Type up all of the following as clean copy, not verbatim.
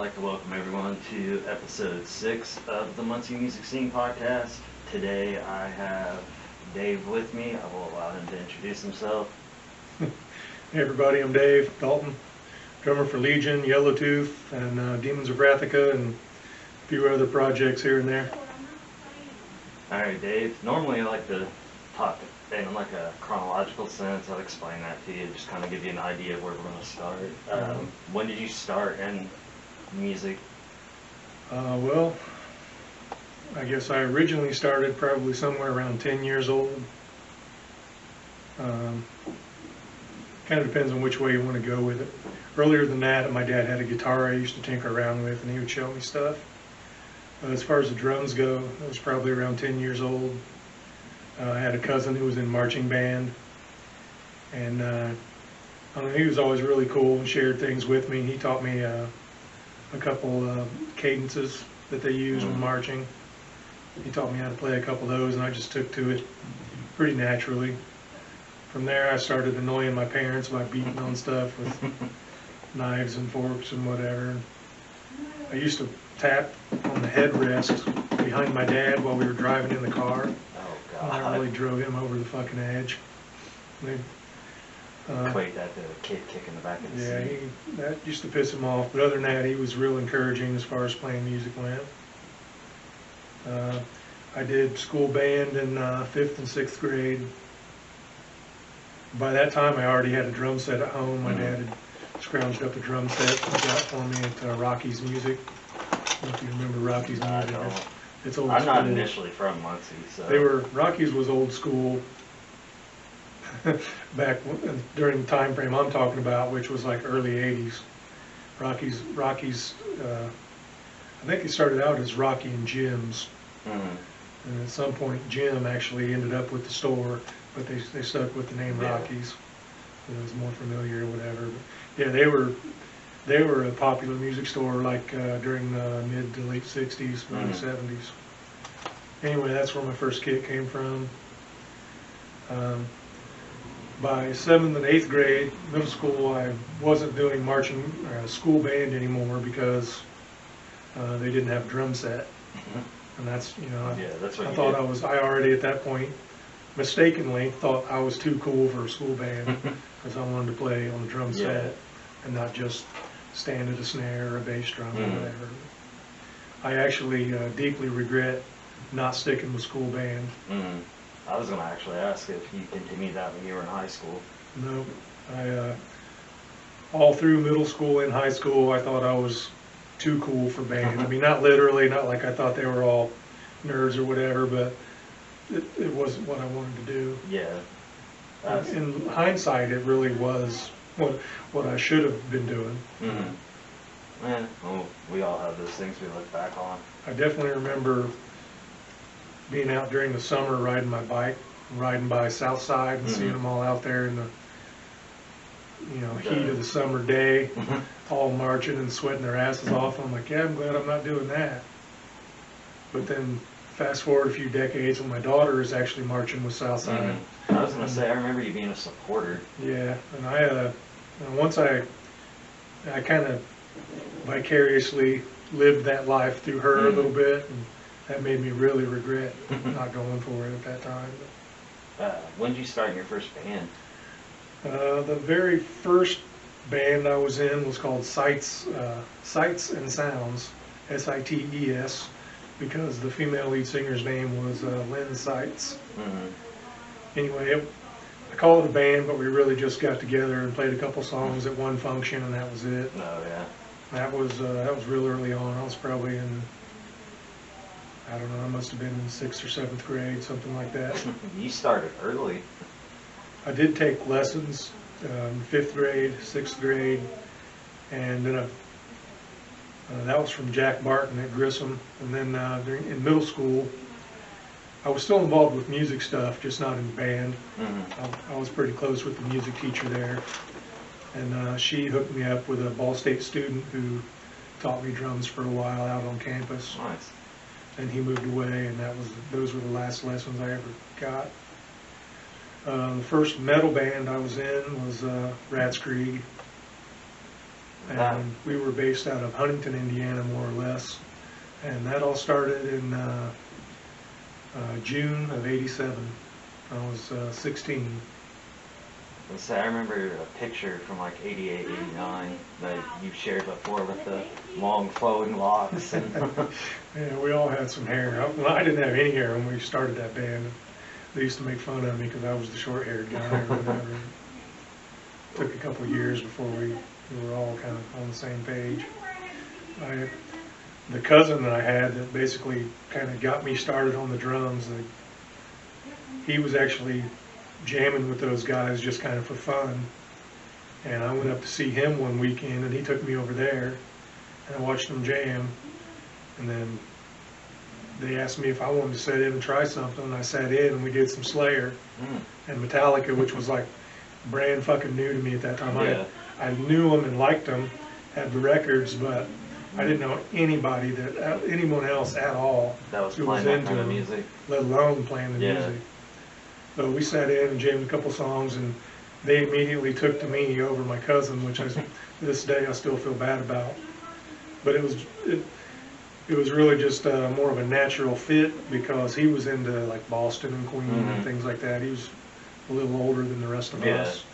I'd like to welcome everyone to episode 6 of the Muncie Music Scene podcast. Today I have Dave with me. I will allow him to introduce himself. Hey everybody, I'm Dave, Dalton, drummer for Legion, Yellowtooth, and Demons of Wrathica, and a few other projects here and there. Alright, Dave. Normally I like to talk in like a chronological sense. I'll explain that to you, just kind of give you an idea of where we're going to start. When did you start in music? Well, I guess I originally started probably somewhere around 10 years old. Kind of depends on which way you want to go with it. Earlier than that, my dad had a guitar I used to tinker around with, and he would show me stuff. As far as the drums go, I was probably around 10 years old. I had a cousin who was in marching band, and I don't know, he was always really cool and shared things with me. He taught me a couple cadences that they use when marching. He taught me how to play a couple of those, and I just took to it pretty naturally. From there, I started annoying my parents by beating on stuff with knives and forks and whatever. I used to tap on the headrest behind my dad while we were driving in the car. Oh, God. And I really drove him over the fucking edge. Equate that to a kid kicking the back of the seat. Yeah, that used to piss him off. But other than that, he was real encouraging as far as playing music went. I did school band in 5th and 6th grade. By that time, I already had a drum set at home. My dad had scrounged up a drum set and got for me at Rocky's Music. I don't know if you remember Rocky's Music. I don't. It's old I'm school. not initially from Muncie, so. Rocky's was old school. Back during the time frame I'm talking about, which was like early 80s. Rocky's, I think it started out as Rocky and Jim's. And at some point, Jim actually ended up with the store, but they stuck with the name Rocky's. It was more familiar or whatever. But yeah, they were a popular music store like during the mid to late 60s, early 70s. Anyway, that's where my first kit came from. By 7th and 8th grade, middle school, I wasn't doing marching school band anymore because they didn't have a drum set. And that's, that's what I thought I already at that point mistakenly thought I was too cool for a school band because I wanted to play on the drum set and not just stand at a snare or a bass drum or whatever. I actually deeply regret not sticking with school band. I was going to actually ask if you continued that when you were in high school. No, all through middle school and high school, I thought I was too cool for band. I mean, not literally, not like I thought they were all nerds or whatever, but it wasn't what I wanted to do. Yeah. In hindsight, it really was what I should have been doing. Well, we all have those things we look back on. I definitely remember being out during the summer riding my bike, riding by South Side and seeing them all out there in the heat of the summer day, all marching and sweating their asses off. I'm like, yeah, I'm glad I'm not doing that. But then fast forward a few decades when my daughter is actually marching with Southside. I was going to say, I remember you being a supporter. Yeah, and once I kind of vicariously lived that life through her a little bit, and that made me really regret not going for it at that time. When did you start in your first band? The very first band I was in was called Sights and Sounds, S-I-T-E-S, because the female lead singer's name was Lynn Sights. Anyway, I call it a band, but we really just got together and played a couple songs at one function, and that was it. Oh yeah. That was real early on. I was probably in, I don't know, I must have been in 6th or 7th grade, something like that. You started early. I did take lessons, 5th grade, 6th grade, and then that was from Jack Barton at Grissom. And then in middle school, I was still involved with music stuff, just not in the band. I was pretty close with the music teacher there, and she hooked me up with a Ball State student who taught me drums for a while out on campus. Nice. And he moved away, and those were the last lessons I ever got. The first metal band I was in was Rat's Creek. And we were based out of Huntington, Indiana, more or less. And that all started in June of '87. I was 16. So I remember a picture from like '88, '89 that you shared before with the long flowing locks. And Yeah, we all had some hair. Well, I didn't have any hair when we started that band. They used to make fun of me because I was the short-haired guy or whatever. Took a couple years before we were all kind of on the same page. The cousin that I had that basically kind of got me started on the drums, he was actually jamming with those guys just kind of for fun. And I went up to see him one weekend, and he took me over there, and I watched them jam. And then they asked me if I wanted to sit in and try something, and I sat in, and we did some Slayer and Metallica, which was like brand fucking new to me at that time. Yeah. I knew them and liked them, had the records, but I didn't know anyone else at all that was who playing was that into kind of them, music. let alone playing the music. So we sat in and jammed a couple songs, and they immediately took to me over my cousin, which to this day I still feel bad about. But it was really just more of a natural fit because he was into like Boston and Queen and things like that. He was a little older than the rest of us.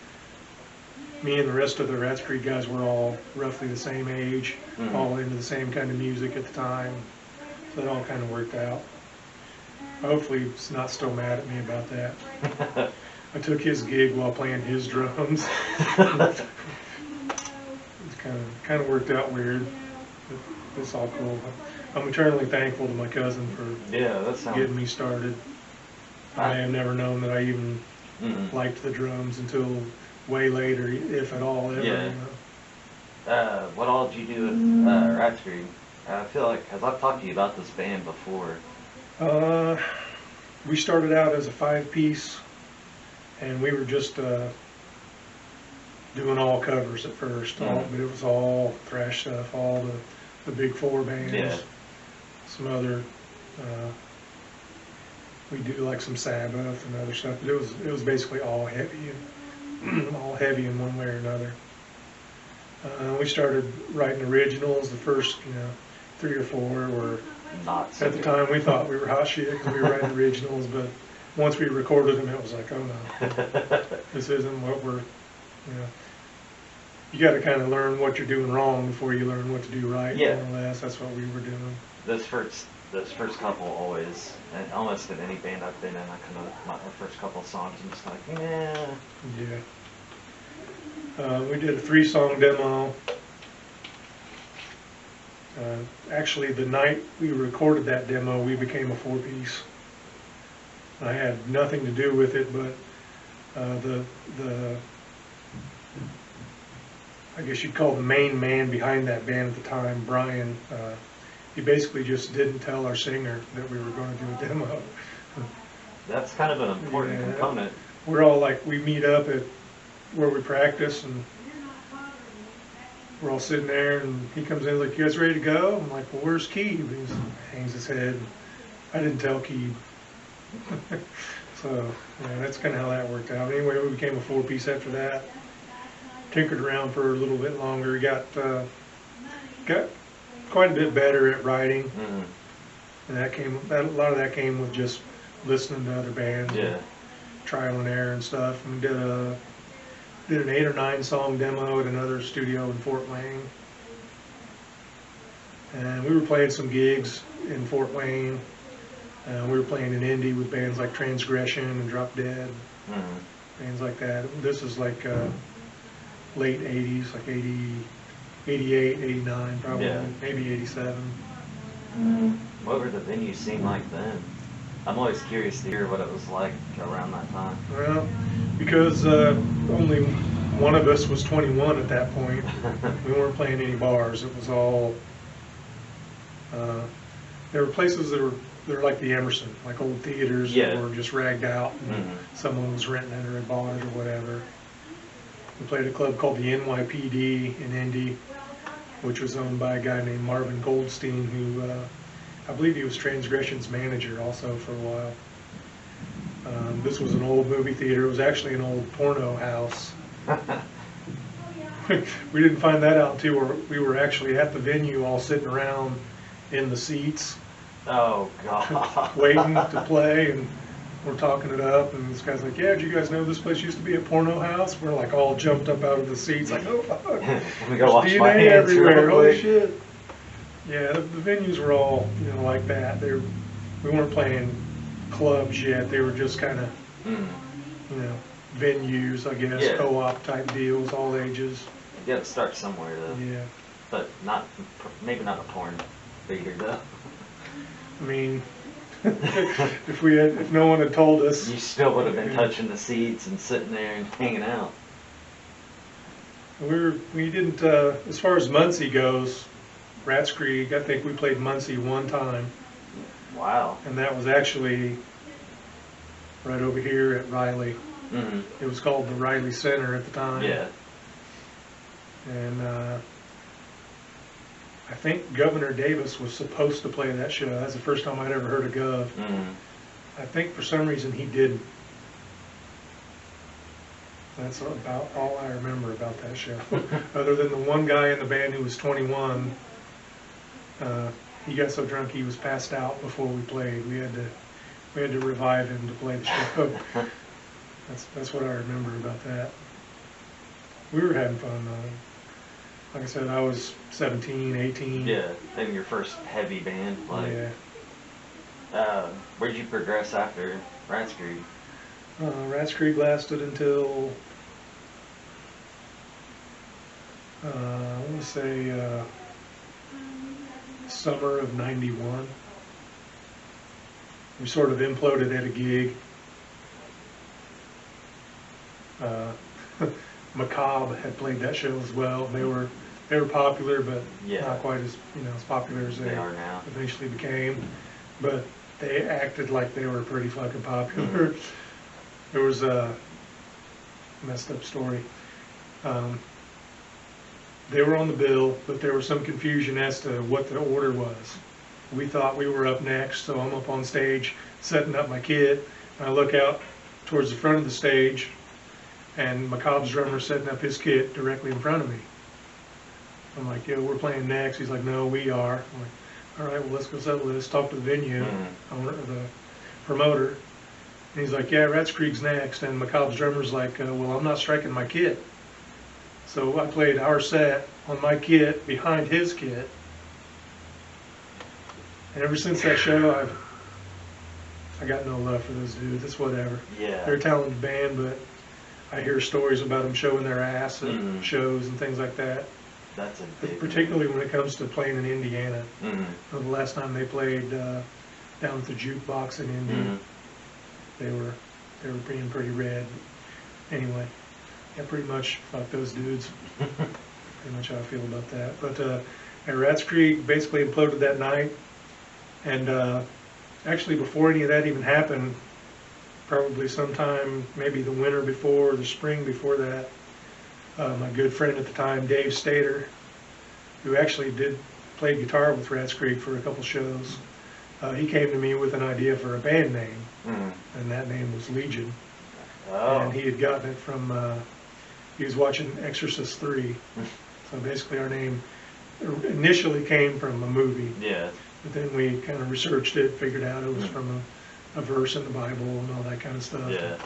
Me and the rest of the Rats Creek guys were all roughly the same age, all into the same kind of music at the time. So it all kind of worked out. Hopefully he's not still mad at me about that. I took his gig while playing his drums. It's kind of worked out weird. But it's all cool. I'm eternally thankful to my cousin for getting me started. I have never known that I even liked the drums until way later, if at all, ever. Yeah. You know? What all did you do with Rats Creek? I feel like, because I've talked to you about this band before. We started out as a 5-piece, and we were just doing all covers at first, but it was all thrash stuff, all the big 4 bands, some other, we do like some Sabbath and other stuff, but it was basically all heavy, and all heavy in one way or another. We started writing originals. The first, 3 or 4 were, Not so at the time we thought we were hot shit because we were writing originals, but once we recorded them, it was like, oh no, this isn't what we're, you got to kind of learn what you're doing wrong before you learn what to do right, more or less. That's what we were doing. Those first couple always, and almost in any band I've been in, my first couple songs, I'm just like, yeah. Yeah. We did a 3-song demo. Actually, the night we recorded that demo, we became a 4-piece. I had nothing to do with it, but I guess you'd call the main man behind that band at the time, Brian, he basically just didn't tell our singer that we were going to do a demo. That's kind of an important component. We're all like, we meet up at where we practice, and we're all sitting there, and he comes in like, you guys ready to go? I'm like, well, where's Keeb? He hangs his head. I didn't tell Keeb. So, that's kind of how that worked out. Anyway, we became a 4-piece after that. Tinkered around for a little bit longer. Got quite a bit better at writing. And a lot of that came with just listening to other bands. Trial and error and stuff. And we did an 8 or 9 song demo at another studio in Fort Wayne. And we were playing some gigs in Fort Wayne. We were playing in Indy with bands like Transgression and Drop Dead, bands like that. This is like late 80s, like 80, 88, 89 probably, maybe 87. What were the venues seem like then? I'm always curious to hear what it was like around that time. Well, because only one of us was 21 at that point, we weren't playing any bars. It was all, there were places that were like the Emerson, like old theaters that were just ragged out, and someone was renting it or had bought it or whatever. We played a club called the NYPD in Indy, which was owned by a guy named Marvin Goldstein, who I believe he was Transgression's manager also for a while. This was an old movie theater. It was actually an old porno house. we didn't find that out until we were actually at the venue, all sitting around in the seats, Oh, God. waiting to play, and we're talking it up, and this guy's like, "Yeah, did you guys know this place used to be a porno house?" We're like all jumped up out of the seats, like, "Oh fuck, We gotta wash there's my DNA hands real everywhere, holy quick. shit." Yeah, the venues were all, like that. We weren't playing clubs yet. They were just kind of, Mm. venues, I guess, Yeah. co-op type deals, all ages. You gotta start somewhere, though. Yeah. But maybe not a porn theater, though. I mean, if no one had told us, You still would have been touching the seats and sitting there and hanging out. we didn't, as far as Muncie goes, Rats Creek, I think we played Muncie one time, Wow. and that was actually right over here at Riley. Mm-hmm. It was called the Riley Center at the time. Yeah. And I think Governor Davis was supposed to play that show. That's the first time I'd ever heard of Gov. Mm-hmm. I think for some reason he didn't. That's about all I remember about that show. Other than the one guy in the band who was 21, he got so drunk he was passed out before we played. We had to revive him to play the show. That's what I remember about that. We were having fun though. Like I said, I was 17, 18. Yeah, and your first heavy band. Like, Yeah. Where'd you progress after Rats Creek? Rats Creek lasted until, I want to say summer of '91. We sort of imploded at a gig. Macabre had played that show as well. They were popular, but Yeah. not quite as as popular as They are now. eventually became. But they acted like they were pretty fucking popular. There was a messed up story. They were on the bill, but there was some confusion as to what the order was. We thought we were up next, so I'm up on stage setting up my kit. And I look out towards the front of the stage, and Macabre's drummer setting up his kit directly in front of me. I'm like, "Yo, we're playing next." He's like, "No, we are." I'm like, "All right, well, let's go settle this. Talk to the venue, owner, the promoter." And he's like, "Yeah, Rats Creek's next." And Macabre's drummer's like, "Well, I'm not striking my kit." So I played our set on my kit behind his kit. And ever since that show, I got no love for those dudes. It's whatever. Yeah. They're a talented band, but I hear stories about them showing their ass at shows and things like that. That's a big Particularly when it comes to playing in Indiana. Mm-hmm. The last time they played down at the jukebox in Indy, Mm-hmm. they were being pretty red. Anyway, yeah, pretty much fuck those dudes. Pretty much how I feel about that. But at Rats Creek, basically imploded that night. And actually, before any of that even happened, probably sometime, maybe the winter before, the spring before that, my good friend at the time, Dave Stater, who actually played guitar with Rats Creek for a couple shows, he came to me with an idea for a band name, and that name was Legion. Oh. And he had gotten it from, he was watching Exorcist 3. So basically our name initially came from a movie. Yeah. But then we kind of researched it, figured out it was from a verse in the Bible and all that kind of stuff. Yeah.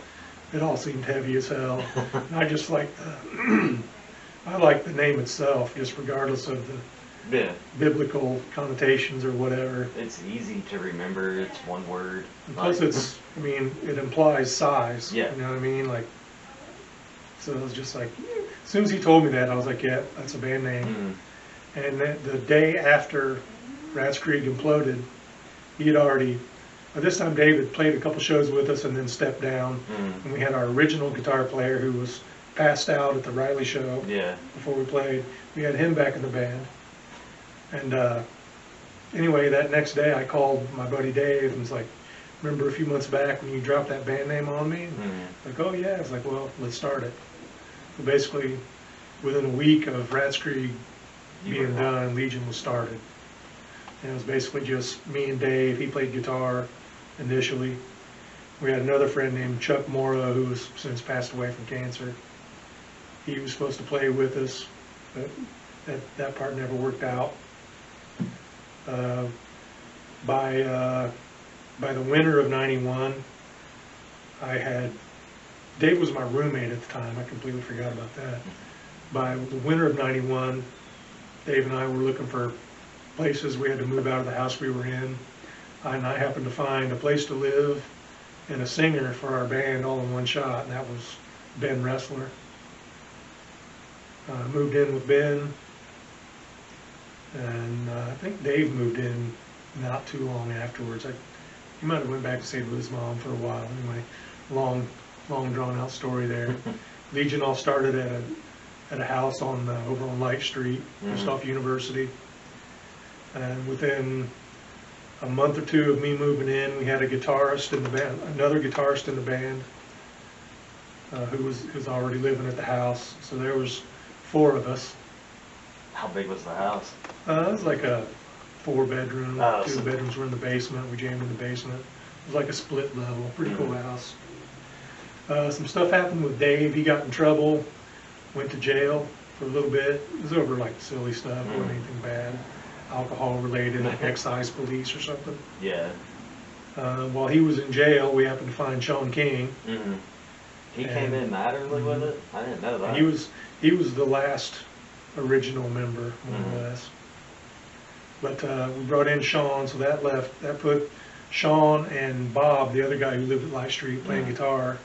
It all seemed heavy as hell. And I just like I like the name itself, just regardless of the Yeah. biblical connotations or whatever. It's easy to remember. It's one word. And plus, Like- it implies size. Yeah. You know what I mean? Like, so it was just like, as soon as he told me that, I was like, yeah, that's a band name. And the day after Rats Creek imploded, he had already, by this time David played a couple shows with us and then stepped down. And we had our original guitar player who was passed out at the Riley show Yeah. before we played. We had him back in the band. And anyway, that next day I called my buddy Dave and was like, "Remember a few months back when you dropped that band name on me?" Like, "Oh yeah." I was like, "Well, let's start it." So basically, within a week of Rats Creek being done, Legion was started. And it was basically just me and Dave. He played guitar initially. We had another friend named Chuck Mora who has since passed away from cancer. He was supposed to play with us. but that part never worked out. By the winter of '91, Dave was my roommate at the time. I completely forgot about that. By the winter of '91, Dave and I were looking for places. We had to move out of the house we were in, and I happened to find a place to live and a singer for our band all in one shot, and that was Ben Ressler. Moved in with Ben, and I think Dave moved in not too long afterwards. He might have went back to stay with his mom for a while. Anyway, long drawn out story there. Legion all started at a house over on Light Street, just off University. And within a month or two of me moving in, we had a guitarist in the band, another guitarist in the band, who's already living at the house. So there was 4 of us. How big was the house? It was like a 4-bedroom. Oh, 2 bedrooms were in the basement. We jammed in the basement. It was like a split level. Pretty cool house. Some stuff happened with Dave. He got in trouble. Went to jail for a little bit. It was over like silly stuff. It wasn't anything bad. Alcohol related, like excise police or something. Yeah. While he was in jail, we happened to find Sean King. He came in mad early with it? I didn't know that. He was the last original member, more or less. But we brought in Sean, so that put Sean and Bob, the other guy who lived at Light Street, playing guitar.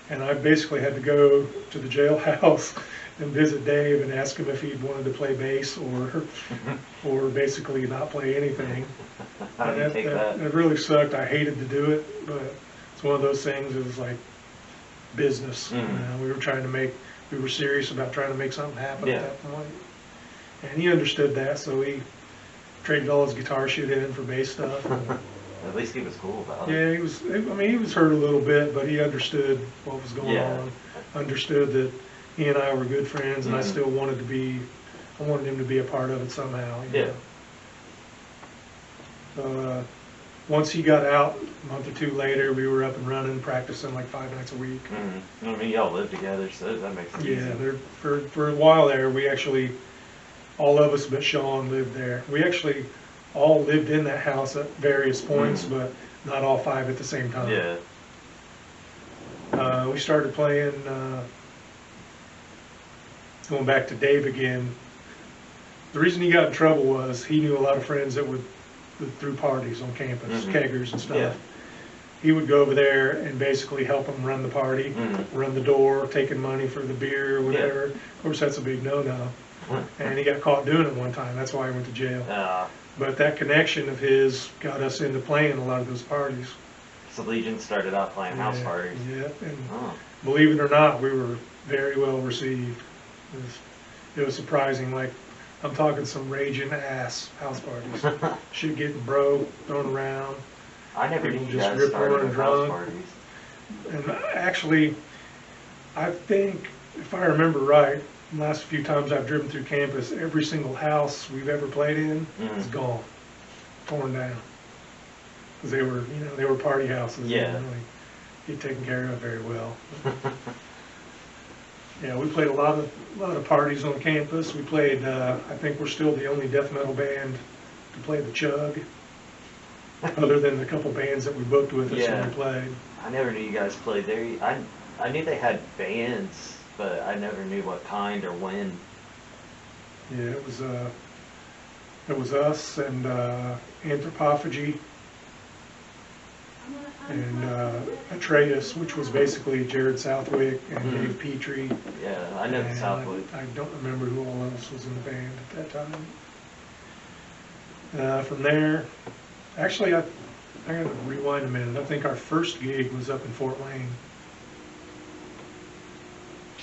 And I basically had to go to the jailhouse and visit Dave and ask him if he wanted to play bass or basically not play anything. How did you take that? It really sucked. I hated to do it, but it's one of those things. It was like business. We were serious about trying to make something happen at that point. And he understood that, so he traded all his guitar shit in for bass stuff. At least he was cool about it. Yeah, he was hurt a little bit, but he understood what was going on. Understood that he and I were good friends, and I still wanted him to be a part of it somehow. You know? Once he got out, a month or 2 later, we were up and running, practicing like 5 nights a week. I mean, y'all live together, so that makes it easy. Yeah, for a while there, we actually, all of us but Sean lived there. We actually all lived in that house at various points, but not all 5 at the same time. Yeah. We started playing, going back to Dave again. The reason he got in trouble was he knew a lot of friends that threw parties on campus, keggers and stuff. Yeah. He would go over there and basically help them run the party, run the door, taking money for the beer or whatever. Of course, that's a big no-no. And he got caught doing it one time. That's why he went to jail. But that connection of his got us into playing a lot of those parties. So Legion started out playing house parties. Yeah, and believe it or not, we were very well received. It was surprising. Like, I'm talking some raging ass house parties. Shit getting broke, thrown around. I never knew you just guys rip started roaring with house drunk. parties. And actually, I think, if I remember right, the last few times I've driven through campus, every single house we've ever played in is gone, torn down. Because they were party houses. Yeah. They didn't really get taken care of very well. Yeah, we played a lot of parties on campus. We played. I think we're still the only death metal band to play the Chug, other than the couple bands that we booked with us when we played. I never knew you guys played there. I knew they had bands, but I never knew what kind or when. Yeah, it was us and Anthropophagy and Atreus, which was basically Jared Southwick and Dave Petrie. Yeah, I know the Southwick. I don't remember who all else was in the band at that time. From there, actually, I gotta rewind a minute. I think our first gig was up in Fort Wayne.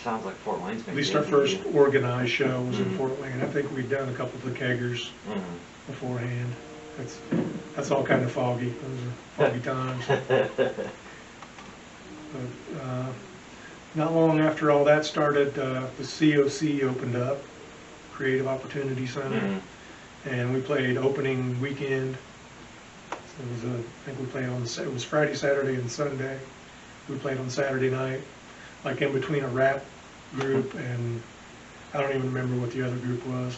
Sounds like Fort Wayne's been At least our first organized show was in Fort Wayne. I think we'd done a couple of the keggers beforehand. That's all kind of foggy. Those are foggy times. But not long after all that started, the COC opened up, Creative Opportunity Center, and we played opening weekend. So I think we played it was Friday, Saturday, and Sunday. We played on Saturday night, like in between a rap group and I don't even remember what the other group was.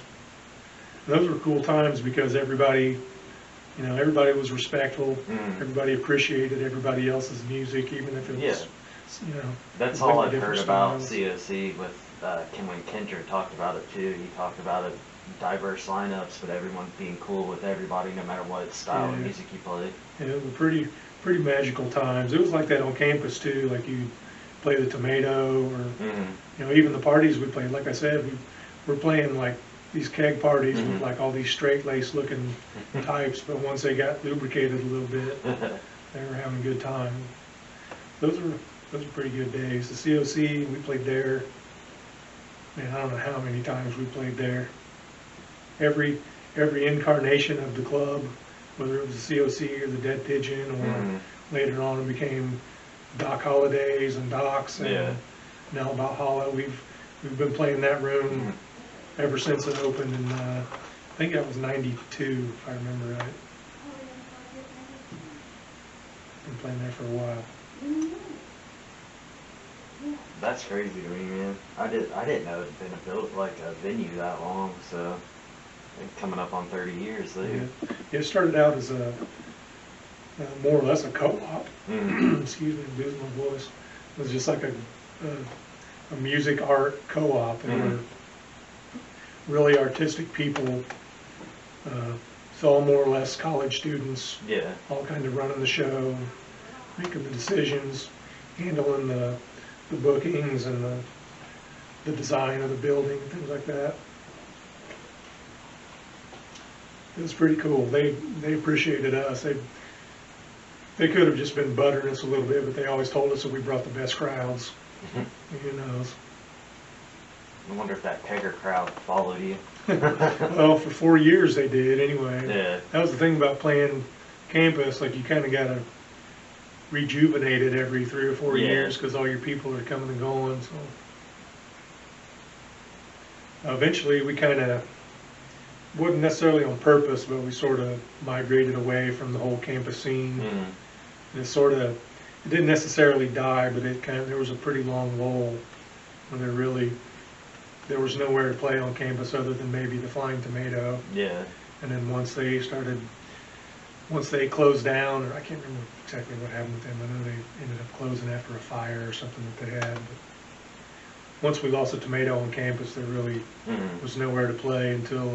And those were cool times because everybody, you know, everybody was respectful. Everybody appreciated everybody else's music, even if it was, you know. That's all I've heard different about styles. COC with when Kendrick talked about it too. He talked about it, diverse lineups, but everyone being cool with everybody no matter what style of music you play. Yeah, it was pretty magical times. It was like that on campus too. Like you play the Tomato, or you know, even the parties we played. Like I said, we're playing like these keg parties with like all these straight-laced looking types, but once they got lubricated a little bit, they were having a good time. Those were pretty good days. The COC, we played there. Man, I don't know how many times we played there. Every incarnation of the club, whether it was the COC or the Dead Pigeon, or later on it became Doc Holidays and Docs, and now about Hollow. We've been playing that room ever since it opened in, I think that was '92, if I remember right. Been playing there for a while. That's crazy to me, man. I didn't know it'd been built like a venue that long, so I think coming up on 30 years there. Yeah, it started out as a more or less a co-op. Excuse me, I'm losing my voice. It was just like a music art co-op, and were really artistic people. It's all more or less college students. Yeah. All kind of running the show, making the decisions, handling the bookings and the design of the building, things like that. It was pretty cool. They appreciated us. They could have just been buttering us a little bit, but they always told us that we brought the best crowds. Who knows? I wonder if that kegger crowd followed you. Well, for 4 years they did anyway. Yeah. That was the thing about playing campus. Like, you kind of got to rejuvenate it every 3 or 4 years because all your people are coming and going. So eventually we kind of, wasn't necessarily on purpose, but we sort of migrated away from the whole campus scene. And it didn't necessarily die, but there was a pretty long lull where there was nowhere to play on campus other than maybe the Flying Tomato. Yeah. And then once they closed down, or I can't remember exactly what happened with them. I know they ended up closing after a fire or something that they had. But once we lost the Tomato on campus, there really was nowhere to play until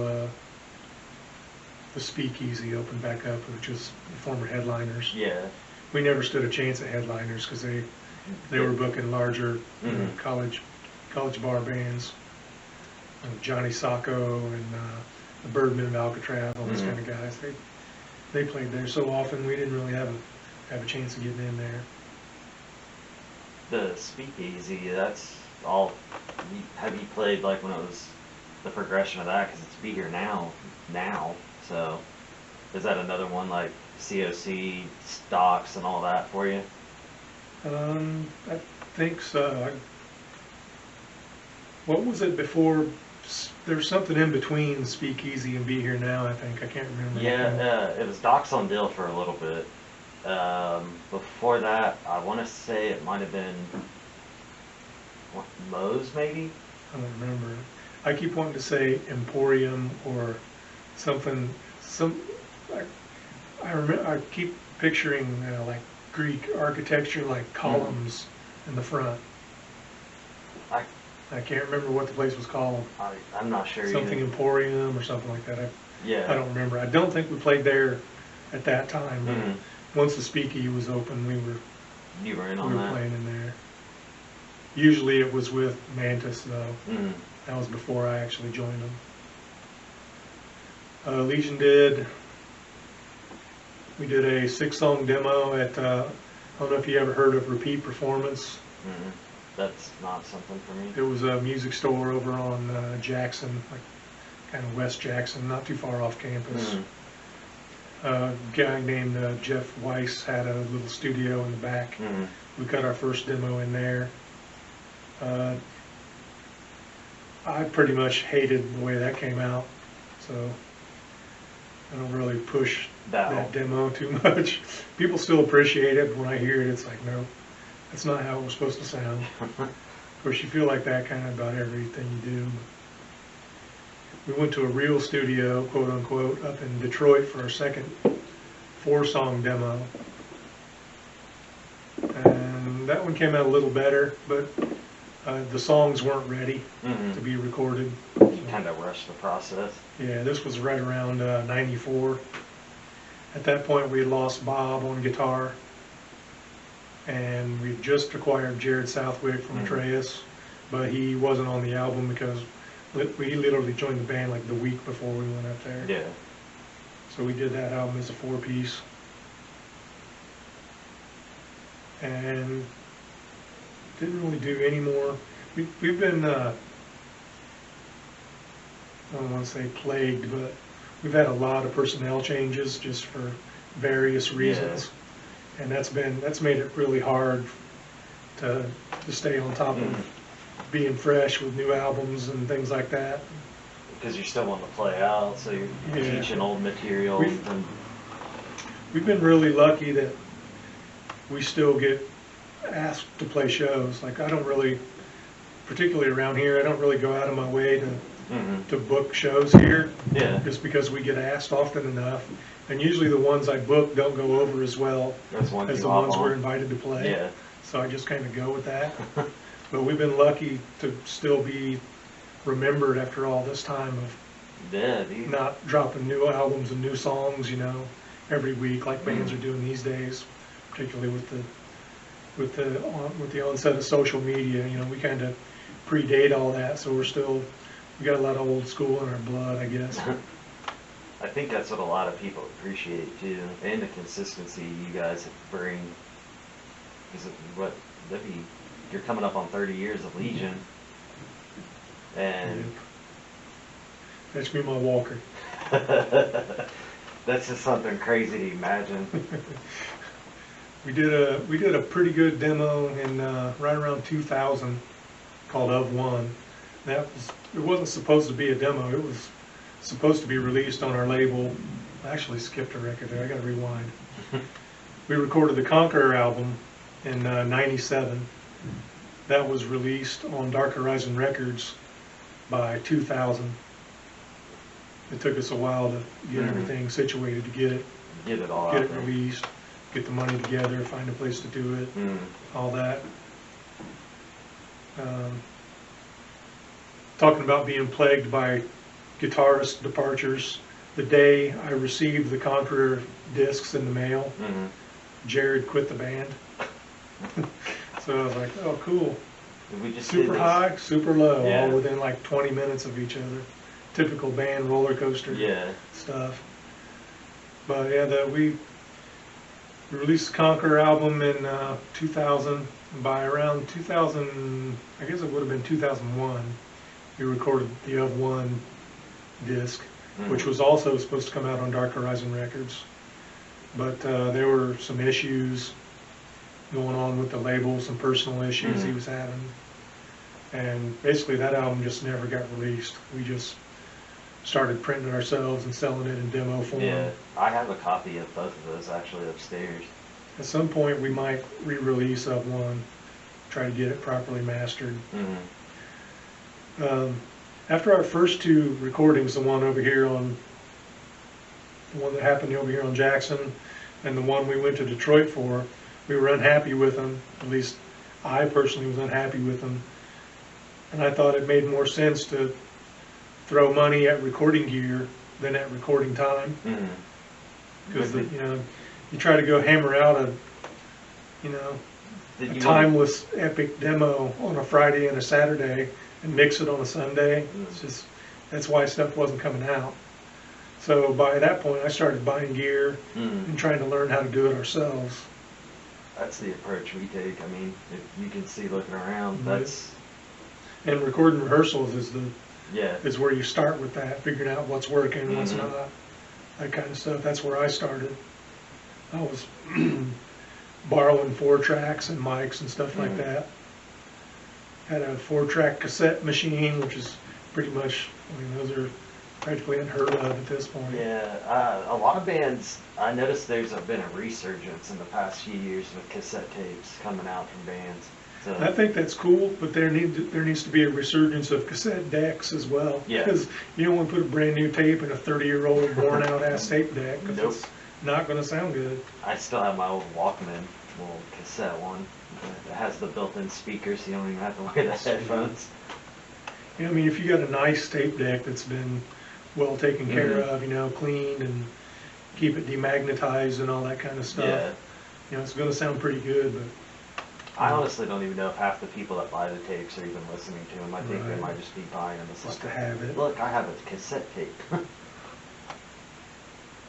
the Speakeasy opened back up, which was the former Headliners. Yeah. We never stood a chance at Headliners because they were booking larger college bar bands. Johnny Sacco and the Birdmen of Alcatraz, all those kind of guys. They played there so often we didn't really have a chance of getting in there. The Speakeasy, that's all. Have you played like when it was the progression of that? Because it's Be Here Now. So is that another one like COC, stocks, and all that for you? I think so. What was it before? There was something in between Speakeasy and Be Here Now, I think. I can't remember. Yeah, it was Docs on Dill for a little bit. Before that, I want to say it might have been Moe's, maybe? I don't remember. I keep wanting to say Emporium or something. I keep picturing like Greek architecture, like columns in the front. I can't remember what the place was called. I'm not sure Something either. Emporium or something like that. Yeah. I don't remember. I don't think we played there at that time. But once the Speakeasy was open, we were playing in there. Usually it was with Mantis, though. That was before I actually joined them. Legion we did a 6-song demo at, I don't know if you ever heard of Repeat Performance. That's not something for me. It was a music store over on Jackson, like kind of West Jackson, not too far off campus. A guy named Jeff Weiss had a little studio in the back. We cut our first demo in there. I pretty much hated the way that came out, so I don't really push that demo too much. People still appreciate it, but when I hear it, it's like, no, that's not how it was supposed to sound. Of course, you feel like that kind of about everything you do. we went to a real studio, quote unquote, up in Detroit for our second 4-song demo. And that one came out a little better, but the songs weren't ready to be recorded. You kind of rushed the process. Yeah, this was right around 94. At that point, we had lost Bob on guitar, and we just acquired Jared Southwick from Atreus, but he wasn't on the album because he literally joined the band like the week before we went up there. Yeah. So we did that album as a 4-piece. And didn't really do any more. We've been, I don't want to say plagued, but we've had a lot of personnel changes just for various reasons. Yeah. And that's made it really hard to stay on top of being fresh with new albums and things like that. Because you still want to play out, so you're teaching old material. We've been really lucky that we still get asked to play shows. Like, I don't really, particularly around here, I don't really go out of my way to book shows here. Yeah. Just because we get asked often enough. And usually the ones I book don't go over as well as the ones we're invited to play. Yeah. So I just kind of go with that. But we've been lucky to still be remembered after all this time of not dropping new albums and new songs, you know, every week like bands are doing these days, particularly with the onset of social media. You know, we kind of predate all that, so we got a lot of old school in our blood, I guess. I think that's what a lot of people appreciate too, and the consistency you guys bring. Because you're coming up on 30 years of Legion, and that's me, my walker. That's just something crazy to imagine. We did a pretty good demo in right around 2000 called Of One. It wasn't supposed to be a demo. It was supposed to be released on our label. I actually skipped a record there. I got to rewind. We recorded the Conqueror album in '97. That was released on Dark Horizon Records by 2000. It took us a while to get everything situated to get it released, get the money together, find a place to do it, all that. Talking about being plagued by guitarist departures, the day I received the Conqueror discs in the mail, Jared quit the band. So I was like, oh, cool. Super high, super low, all within like 20 minutes of each other. Typical band roller coaster stuff. But yeah, we released the Conqueror album in 2000. By around 2000, I guess it would have been 2001, we recorded the Of One disc, which was also supposed to come out on Dark Horizon Records. But there were some issues going on with the label, some personal issues he was having. And basically that album just never got released. We just started printing it ourselves and selling it in demo form. Yeah, I have a copy of both of those actually upstairs. At some point we might re-release Of One, try to get it properly mastered. After our first 2 recordings, the one that happened over here on Jackson, and the one we went to Detroit for, we were unhappy with them. At least I personally was unhappy with them. And I thought it made more sense to throw money at recording gear than at recording time. Because you try to go hammer out a timeless epic demo on a Friday and a Saturday and mix it on a Sunday. It's just, that's why stuff wasn't coming out. So by that point I started buying gear and trying to learn how to do it ourselves. That's the approach we take. I mean, if you can see looking around, and recording rehearsals is where you start with that, figuring out what's working, what's not, that kind of stuff. That's where I started. I was borrowing 4-tracks and mics and stuff like that. Had a 4-track cassette machine, which is pretty much, I mean, those are practically unheard of at this point. Yeah, a lot of bands, I noticed there's been a resurgence in the past few years with cassette tapes coming out from bands. So, I think that's cool, but there needs to be a resurgence of cassette decks as well. Yeah. Because you don't want to put a brand new tape in a 30-year-old worn out ass tape deck, because Nope. it's not going to sound good. I still have my old Walkman, little cassette one. It has the built-in speakers, so you don't even have to wear the headphones. You know, I mean, if you got a nice tape deck that's been well taken care Mhm. of, you know, cleaned and keep it demagnetized and all that kind of stuff, Yeah. you know, it's going to sound pretty good. But I honestly don't even know if half the people that buy the tapes are even listening to them. I think they Right. might just be buying them. It's just to like, have it. look, I have a cassette tape.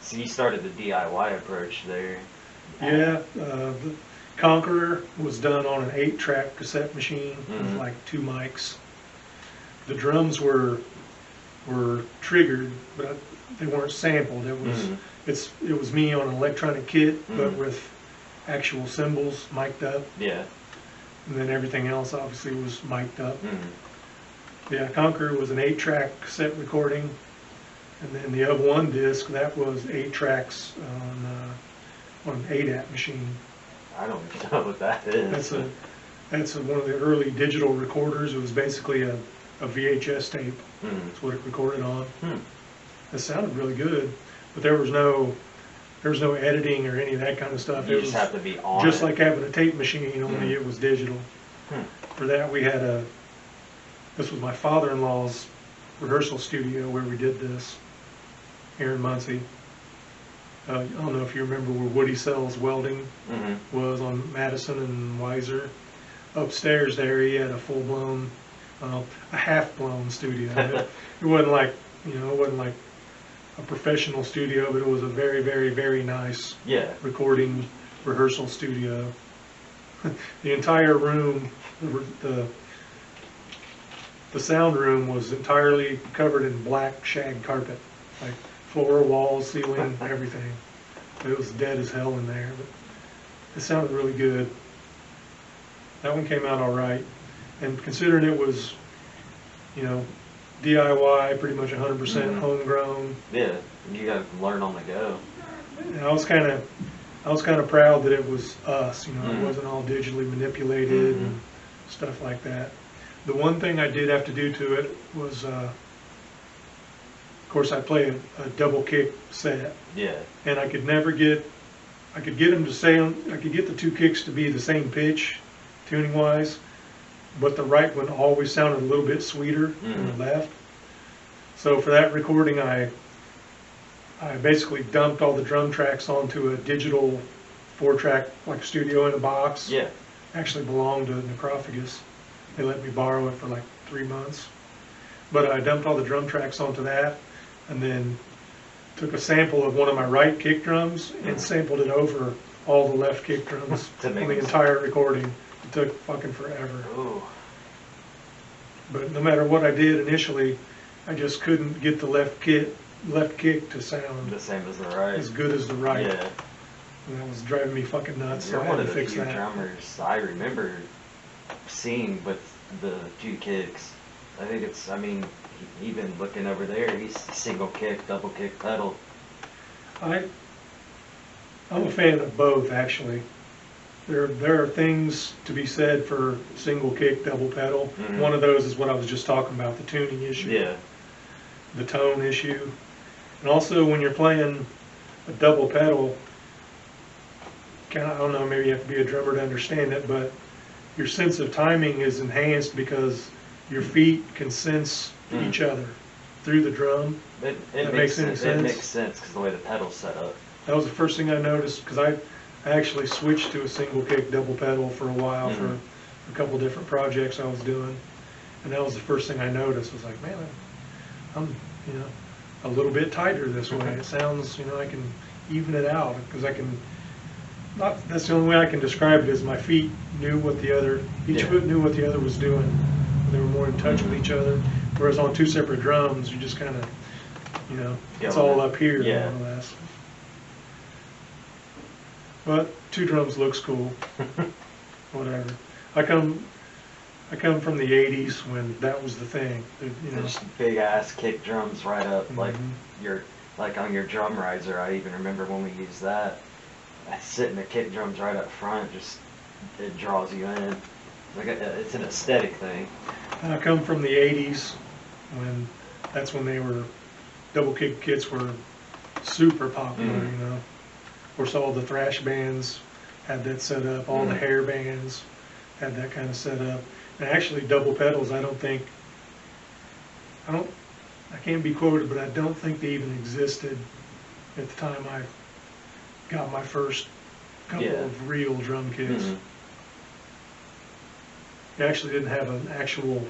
So you started the DIY approach there. Yeah, the Conqueror was done on an 8-track cassette machine with Mhm. like 2 mics. The drums were triggered, but they weren't sampled. It was Mhm. it was me on an electronic kit, but Mhm. with actual cymbals mic'd up, Yeah. and then everything else obviously was mic'd up. Mm-hmm. Yeah, Conqueror was an 8-track cassette recording, and then the other one disc that was 8 tracks on an ADAT machine. I don't even know what that is. That's one of the early digital recorders. It was basically a VHS tape. Mm. That's what it recorded on. Hmm. It sounded really good, but there was no editing or any of that kind of stuff. You It just was have to be on just it. like having a tape machine, only Mm. it was digital. Hmm. For that, we had this was my father-in-law's rehearsal studio where we did this here in Muncie. I don't know if you remember where Woody Sells Welding Mm-hmm. was on Madison and Weiser. Upstairs there, he had a full-blown, a half-blown studio. It wasn't like, it wasn't like a professional studio, but it was a very, very, very nice Yeah. recording rehearsal studio. The entire room, the sound room was entirely covered in black shag carpet, like floor, walls, ceiling, everything. It was dead as hell in there, but it sounded really good. That one came out all right, and considering it was, DIY, pretty much 100% Mhm. homegrown, Yeah. You got to learn on the go. and I was kind of proud that it was us. It Mhm. wasn't all digitally manipulated and stuff like that. The one thing I did have to do to it was, of course, I play a double kick set, Yeah. and I could never get, I could get them to sound, I could get the 2 kicks to be the same pitch, tuning wise, but the right one always sounded a little bit sweeter than Mhm. the left. So for that recording, I basically dumped all the drum tracks onto a digital 4-track, like studio in a box. Yeah. Actually belonged to Necrophagus. They let me borrow it for like 3 months. But I dumped all the drum tracks onto that, and then took a sample of one of my right kick drums and sampled it over all the left kick drums To on make the them entire recording. It took fucking forever. Ooh. But no matter what I did initially, I just couldn't get the left kick to sound The same as the right. as good as the right. Yeah. And that was driving me fucking nuts. So You're I one had of to the fix few that. drummers I remember seeing with the 2 kicks. I think it's, even looking over there, he's single kick, double kick pedal. I'm a fan of both, actually. There are things to be said for single kick, double pedal. Mhm. One of those is what I was just talking about, the tuning issue, Yeah. the tone issue. And also when you're playing a double pedal, I don't know, maybe you have to be a drummer to understand it, but your sense of timing is enhanced because your feet can sense each other through the drum. It That makes makes any sense. It sense? makes sense because the way the pedal's set up. That was the first thing I noticed, because I actually switched to a single kick double pedal for a while for Mhm. a couple different projects I was doing, and that was the first thing I noticed. Was like, man, I'm a little bit tighter this way. It sounds, I can even it out because I can. Not that's the only way I can describe it is my feet knew what each Yeah. foot knew what the other was doing. They were more in touch with each other. Whereas on 2 separate drums, you just kind of, it's all up here Yeah. more or less. But 2 drums looks cool. Whatever. I come from the '80s when that was the thing. There's big ass kick drums right up, like Mhm. like on your drum riser. I even remember when we used that. I sit in the kick drums right up front. Just it draws you in. Like it's an aesthetic thing. I come from the '80s, that's when double kick kits were super popular, you know. Of course, all the thrash bands had that set up, all the hair bands had that kind of set up. And actually, double pedals, I can't be quoted, but I don't think they even existed at the time I got my first couple of real drum kits. They actually didn't have an actual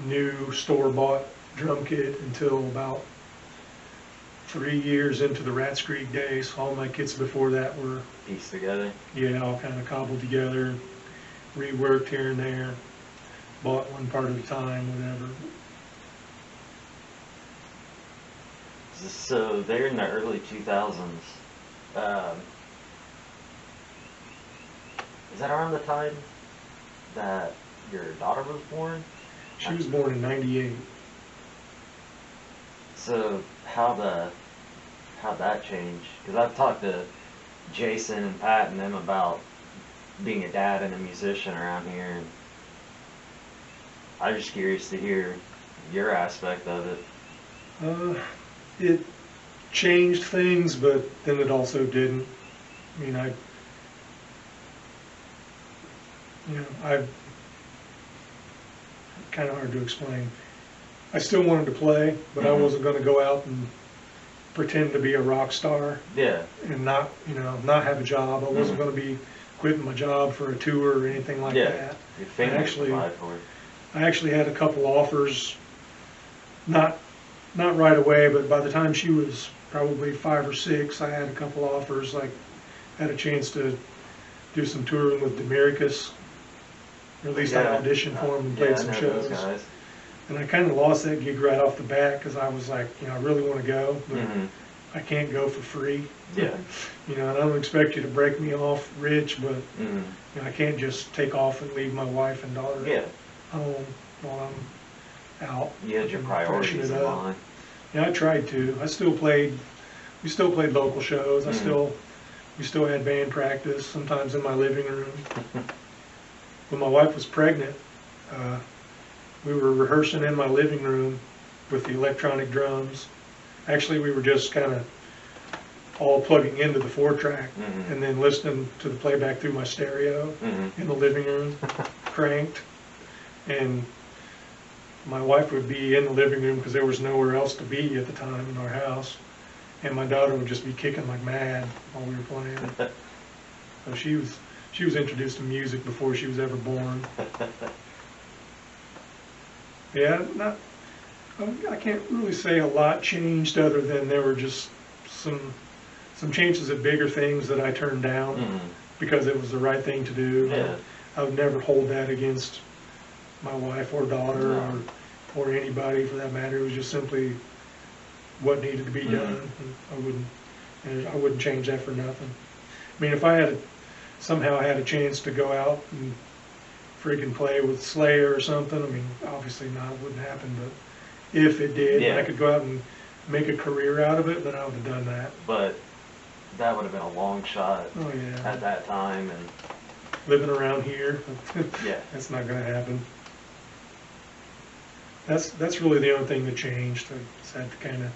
new store-bought drum kit until about 3 years into the Rats Creek days. All my kits before that were Pieced together. Yeah, all kind of cobbled together, reworked here and there, bought one part at a time, whatever. So they're in the early 2000s. Is that around the time that your daughter was born? She was born in '98. So how'd that change? Because I've talked to Jason and Pat and them about being a dad and a musician around here, and I'm just curious to hear your aspect of it. It changed things, but then it also didn't. I mean, kind of hard to explain. I still wanted to play, but I wasn't going to go out and pretend to be a rock star. Yeah. And not have a job. I wasn't going to be quitting my job for a tour or anything like that. Your family provide for it. I actually had a couple offers, not right away, but by the time she was probably 5 or 6, I had a couple offers. Like, had a chance to do some touring with Demericus, or at least I auditioned for them and played some shows. Those guys. And I kind of lost that gig right off the bat because I was like, I really want to go, but I can't go for free. Yeah. And I don't expect you to break me off rich, but I can't just take off and leave my wife and daughter home while I'm out. You had your priorities in mind. Yeah, I tried to. We still played local shows. We still had band practice, sometimes in my living room. When my wife was pregnant, we were rehearsing in my living room with the electronic drums. Actually, we were just kind of all plugging into the 4-track and then listening to the playback through my stereo in the living room, cranked. And my wife would be in the living room because there was nowhere else to be at the time in our house. And my daughter would just be kicking like mad while we were playing. So she was introduced to music before she was ever born. Yeah, I can't really say a lot changed other than there were just some changes of bigger things that I turned down because it was the right thing to do. Yeah. I would never hold that against my wife or daughter or anybody for that matter. It was just simply what needed to be done. And I wouldn't change that for nothing. I mean, if I somehow had a chance to go out and freaking play with Slayer or something, I mean, obviously not, it wouldn't happen, but if it did, and I could go out and make a career out of it, then I would have done that. But that would have been a long shot at that time. And living around here, that's not going to happen. That's really the only thing that changed. I just had to kind of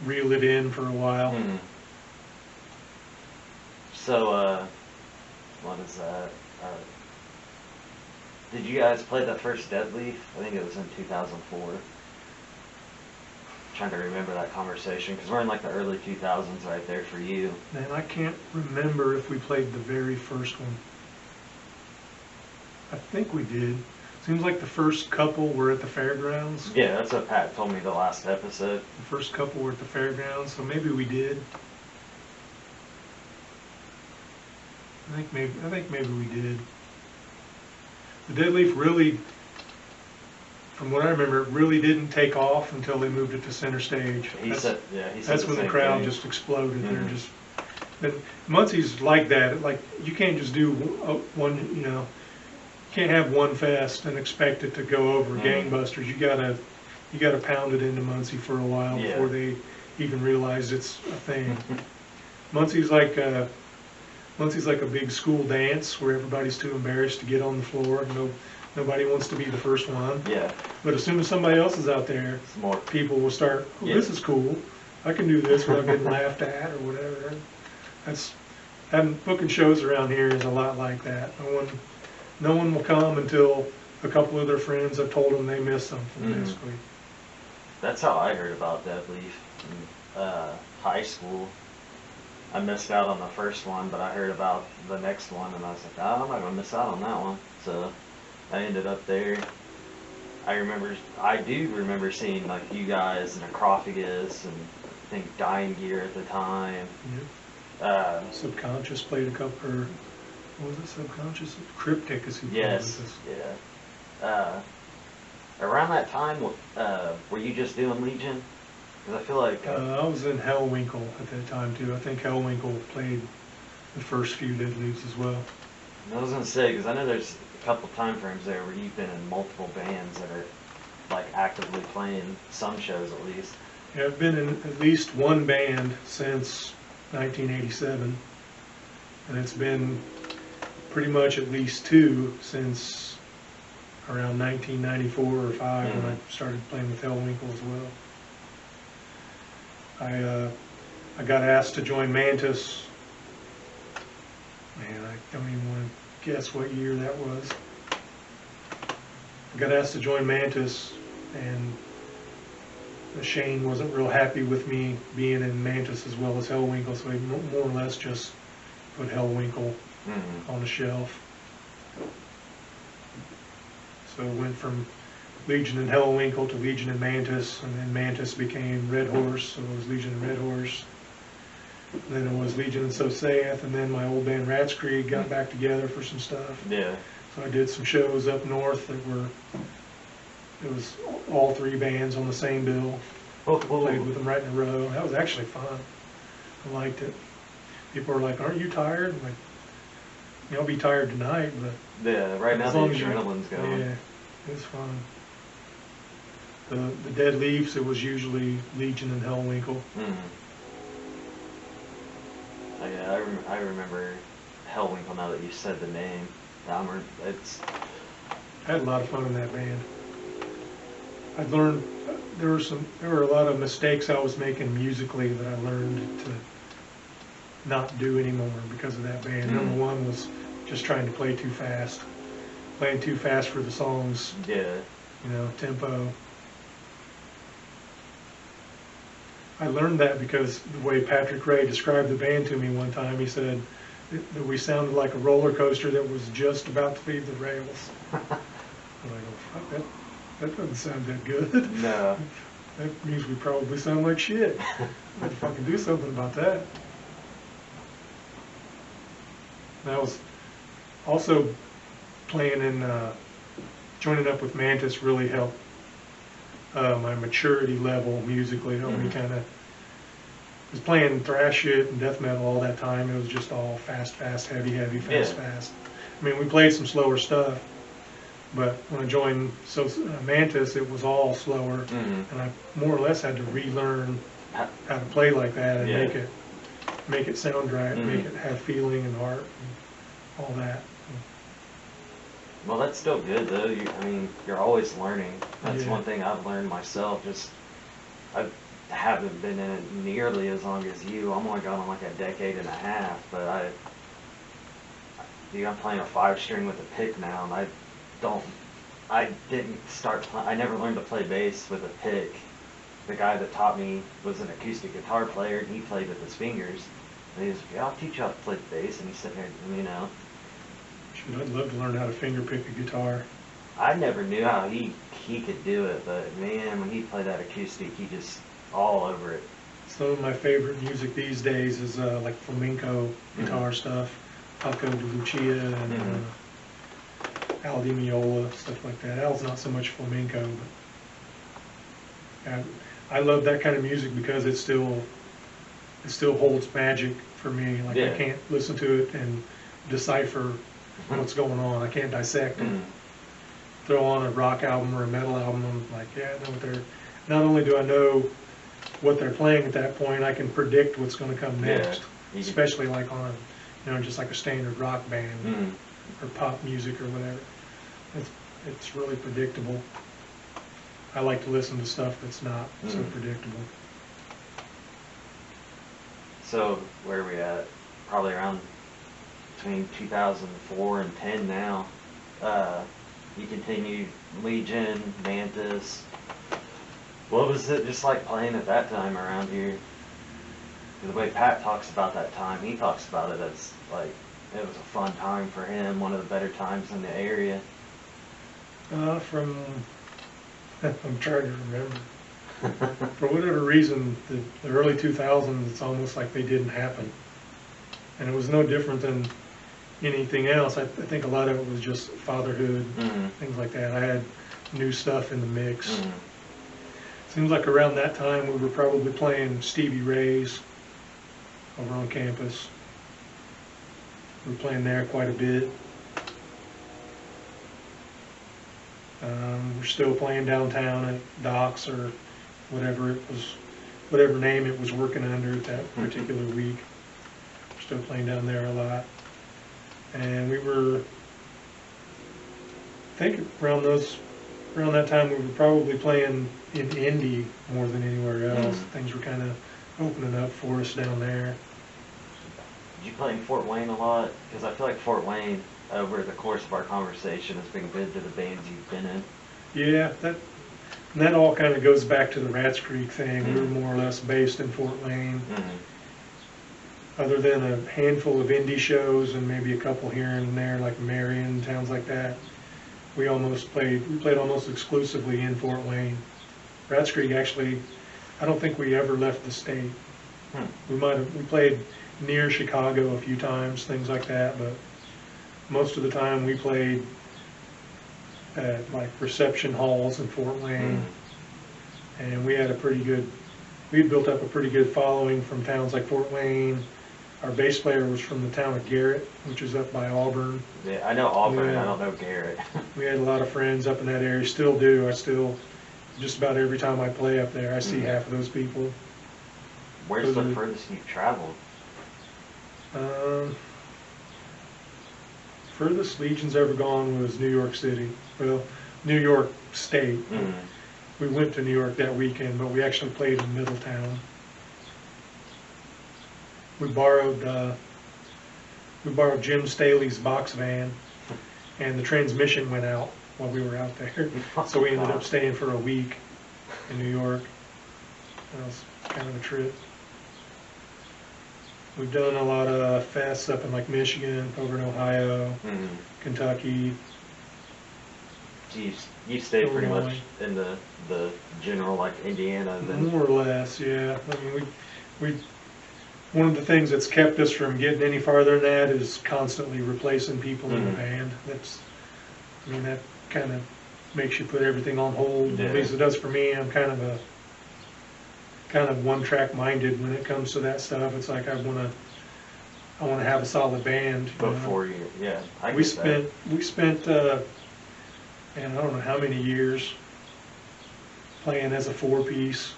reel it in for a while. So, what is that? Did you guys play the first Dead Leaf? I think it was in 2004. Trying to remember that conversation because we're in like the early 2000s right there for you. Man, I can't remember if we played the very first one. I think we did. Seems like the first couple were at the fairgrounds. Yeah, that's what Pat told me the last episode. The first couple were at the fairgrounds, so maybe we did. I think maybe we did. The Dead Leaf really, from what I remember, it really didn't take off until they moved it to center stage. That's when the crowd just exploded. They're just, and Muncie's like that. Like, you can't just do one, you can't have one fest and expect it to go over gangbusters. You gotta pound it into Muncie for a while before they even realize it's a thing. Muncie's like Muncie's like a big school dance where everybody's too embarrassed to get on the floor. Nobody wants to be the first one. Yeah. But as soon as somebody else is out there, It's more. people will start, oh, Yeah. this is cool. I can do this without getting laughed at or whatever. Booking shows around here is a lot like that. No one will come until a couple of their friends have told them they missed something, basically. That's how I heard about Dead Leaf in high school. I missed out on the first one, but I heard about the next one, and I was like, oh, I'm not gonna miss out on that one. So I ended up there. I do remember seeing like you guys and Acrophagus and I think Dying Gear at the time. Yeah. Subconscious played a couple, or what was it, Subconscious? Cryptic is who played Yes, with us. yeah. Around that time, were you just doing Legion? Because I feel like... I was in Hellwinkle at that time too. I think Hellwinkle played the first few Dead Leaves as well. I was going to say, because I know there's a couple time frames there where you've been in multiple bands that are like actively playing some shows at least. Yeah, I've been in at least one band since 1987, and it's been pretty much at least two since around 1994 or 5 when I started playing with Hellwinkle as well. I got asked to join Mantis. Man, I don't even want to guess what year that was. I got asked to join Mantis, and Shane wasn't real happy with me being in Mantis as well as Hellwinkle, so he more or less just put Hellwinkle on the shelf. So it went from Legion and Hellwinkle to Legion and Mantis, and then Mantis became Red Horse, so it was Legion and Red Horse. Then it was Legion and So Saith, and then my old band Rats Creed got back together for some stuff. Yeah. So I did some shows up north that were, it was all three bands on the same bill. Played with them right in a row. That was actually fun. I liked it. People were like, aren't you tired? I'm like, yeah, I'll be tired tonight, but... Yeah, right now the adrenaline's going. Yeah, it was fun. The Dead Leaves, it was usually Legion and Hellwinkle. Yeah, I remember Hellwinkle now that you said the name. I had a lot of fun in that band. I learned there were a lot of mistakes I was making musically that I learned to not do anymore because of that band. Number one was just trying to play too fast, playing too fast for the songs. Yeah. You know, tempo. I learned that because the way Patrick Ray described the band to me one time, he said that we sounded like a roller coaster that was just about to leave the rails. I'm like, oh, fuck, that doesn't sound that good. No. That means we probably sound like shit. I have to fucking do something about that. And I was also playing in, joining up with Mantis really helped my maturity level musically. Helped me kind of, was playing thrash shit and death metal all that time. It was just all fast, heavy, fast. I mean, we played some slower stuff, but when I joined Mantis, it was all slower, and I more or less had to relearn how to play like that and make it sound right, make it have feeling and heart, and all that. Well, that's still good though. I mean, you're always learning. That's one thing I've learned myself. I haven't been in it nearly as long as you. I'm only gone on like a decade and a half, but I'm playing a 5-string with a pick now, and I never learned to play bass with a pick. The guy that taught me was an acoustic guitar player, and he played with his fingers. And he was like, yeah, I'll teach you how to play the bass. And he's sitting there, you know. I'd love to learn how to finger pick a guitar. I never knew how he could do it, but man, when he played that acoustic, he just all over it. Some of my favorite music these days is like flamenco guitar stuff, Paco de Lucia and Al Di Meola, stuff like that. Al's not so much flamenco, but I love that kind of music because it still holds magic for me. Like I can't listen to it and decipher what's going on. I can't dissect it. Throw on a rock album or a metal album, I'm like, yeah, I know what they're. Not only do I know what they're playing at that point, I can predict what's going to come next. Especially like on just like a standard rock band or pop music or whatever. It's really predictable. I like to listen to stuff that's not so predictable. So where are we at? Probably around between 2004 and 10 now. You continued Legion, Mantis. What was it just like playing at that time around here? The way Pat talks about that time, he talks about it as like it was a fun time for him, one of the better times in the area. I'm trying to remember. For whatever reason, the early 2000s, it's almost like they didn't happen. And it was no different than anything else. I think a lot of it was just fatherhood, things like that. I had new stuff in the mix. Seems like around that time we were probably playing Stevie Ray's over on campus. We were playing there quite a bit. We're still playing downtown at Doc's or whatever name it was working under at that particular week. We're still playing down there a lot. And we were, I think around that time we were probably playing in Indy more than anywhere else. Things were kind of opening up for us down there. Did you play in Fort Wayne a lot? Because I feel like Fort Wayne, over the course of our conversation, has been good to the bands you've been in. Yeah, that all kind of goes back to the Rats Creek thing. We were more or less based in Fort Wayne. Other than a handful of indie shows and maybe a couple here and there, like Marion, towns like that, we played almost exclusively in Fort Wayne. Rats Creek, actually, I don't think we ever left the state. We played near Chicago a few times, things like that, but most of the time we played at like reception halls in Fort Wayne. And we had built up a pretty good following from towns like Fort Wayne. Our bass player was from the town of Garrett, which is up by Auburn. Yeah, I know Auburn, I don't know Garrett. We had a lot of friends up in that area, still do. Just about every time I play up there, I see half of those people. Where's the furthest you've traveled? Furthest Legion's ever gone was New York City. Well, New York State. We went to New York that weekend, but we actually played in Middletown. We borrowed Jim Staley's box van, and the transmission went out while we were out there. So we ended up staying for a week in New York. That was kind of a trip. We've done a lot of fests up in like Michigan, over in Ohio, Kentucky. You stayed pretty much in the general like Indiana then? More or less, yeah. I mean, we one of the things that's kept us from getting any farther than that is constantly replacing people in the band. That kind of makes you put everything on hold. At least it does for me. I'm kind of one-track minded when it comes to that stuff. It's like I want to have a solid band. Before you, we spent and I don't know how many years playing as a four-piece,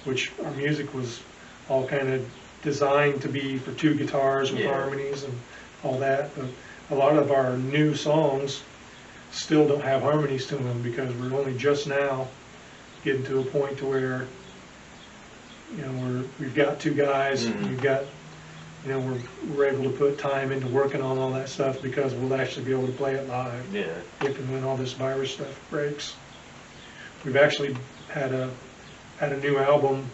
which our music was all kind of designed to be for two guitars with harmonies and all that. But a lot of our new songs still don't have harmonies to them because we're only just now getting to a point to where we've got two guys, and we've got we're able to put time into working on all that stuff because we'll actually be able to play it live. If and when all this virus stuff breaks. We've actually had a new album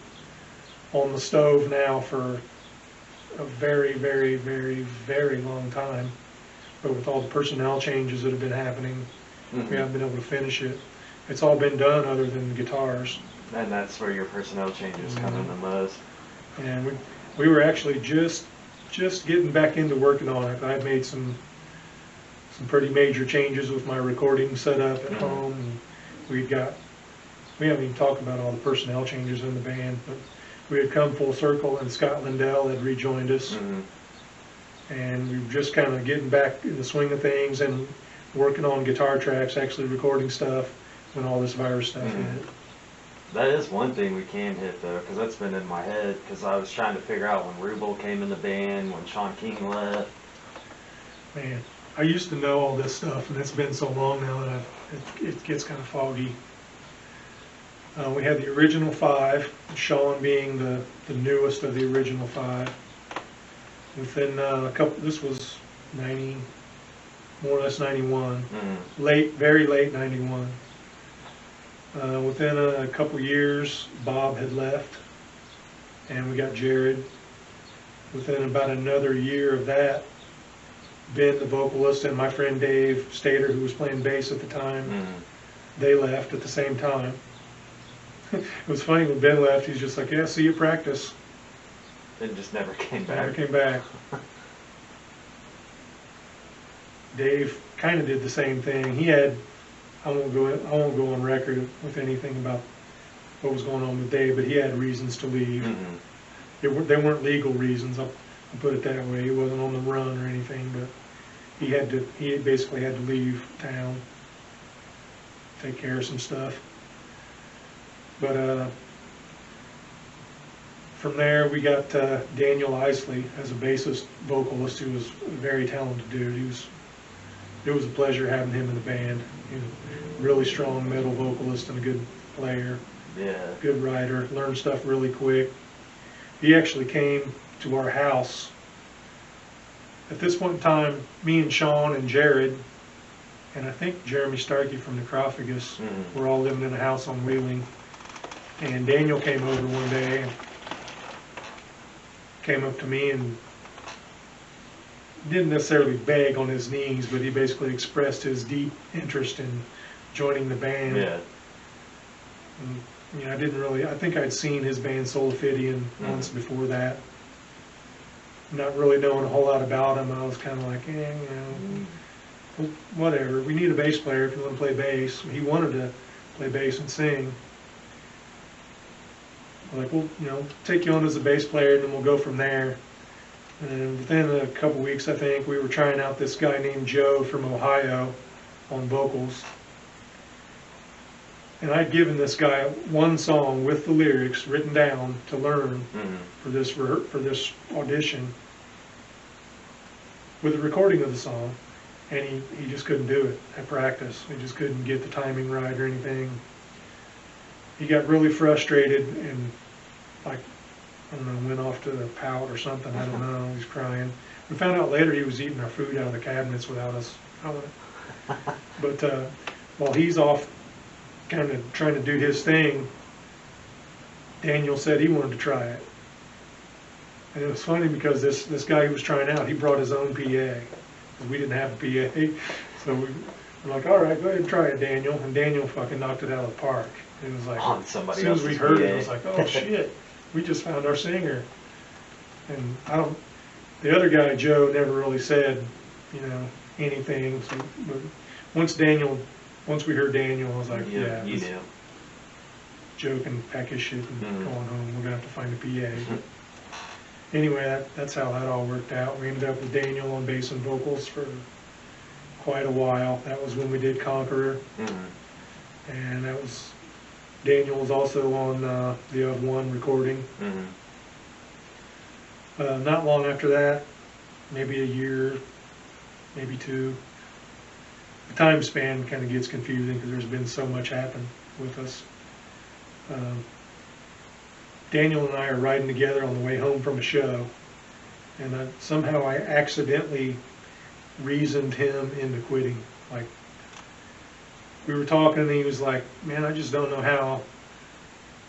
on the stove now for a very, very, very, very long time. But with all the personnel changes that have been happening, we haven't been able to finish it. It's all been done other than the guitars. And that's where your personnel changes come in the most. And we were actually just getting back into working on it. I made some pretty major changes with my recording setup at home. And we haven't even talked about all the personnel changes in the band, but we had come full circle and Scott Lindell had rejoined us. And we were just kind of getting back in the swing of things and working on guitar tracks, actually recording stuff when all this virus stuff hit. That is one thing we can hit though, because that's been in my head. Because I was trying to figure out when Rubel came in the band, when Sean King left. Man, I used to know all this stuff, and it's been so long now that it gets kind of foggy. We had the original 5, Sean being the newest of the original 5. Within a couple, this was 90, more or less 91, very late 91. Within a couple years, Bob had left, and we got Jared. Within about another year of that, Ben, the vocalist, and my friend Dave Stater, who was playing bass at the time, they left at the same time. It was funny when Ben left, he's just like, yeah, see you at practice. It just never came back. Never came back. Dave kind of did the same thing. He had, I won't go on record with anything about what was going on with Dave, but he had reasons to leave. They weren't legal reasons, I'll put it that way. He wasn't on the run or anything, but he basically had to leave town, take care of some stuff. But from there, we got Daniel Eisley as a bassist vocalist, who was a very talented dude. It was a pleasure having him in the band. He was a really strong metal vocalist and a good player. Yeah. Good writer, learned stuff really quick. He actually came to our house. At this point in time, me and Sean and Jared, and I think Jeremy Starkey from Necrophagus, were all living in a house on Wheeling. And Daniel came over one day and came up to me and didn't necessarily beg on his knees, but he basically expressed his deep interest in joining the band. Yeah. And, I think I'd seen his band Solophidian once before that. Not really knowing a whole lot about him, I was kind of like, well, whatever. We need a bass player if you want to play bass. He wanted to play bass and sing. Like, well, take you on as a bass player, and then we'll go from there. And within a couple weeks, I think, we were trying out this guy named Joe from Ohio on vocals. And I'd given this guy one song with the lyrics written down to learn for this audition, with a recording of the song, and he just couldn't do it at practice. He just couldn't get the timing right or anything. He got really frustrated and, like, I don't know, went off to the pout or something. I don't know. He was crying. We found out later he was eating our food out of the cabinets without us knowing it. But while he's off kind of trying to do his thing, Daniel said he wanted to try it. And it was funny because this guy who was trying out, he brought his own PA, because we didn't have a PA. So we're like, all right, go ahead and try it, Daniel. And Daniel fucking knocked it out of the park. It was like, on somebody as soon as we else's heard PA. it, it was like, oh shit, we just found our singer. And the other guy, Joe, never really said, anything. So, but once we heard Daniel, I was like, yeah, you do. Joe can pack his shit and go on home. We're gonna have to find a PA. Anyway, that's how that all worked out. We ended up with Daniel on bass and vocals for quite a while. That was when we did Conqueror, and Daniel was also on the Of One recording. Not long after that, maybe a year, maybe two. The time span kind of gets confusing because there's been so much happen with us. Daniel and I are riding together on the way home from a show, and somehow I accidentally reasoned him into quitting. Like, we were talking and he was like, man, I just don't know how.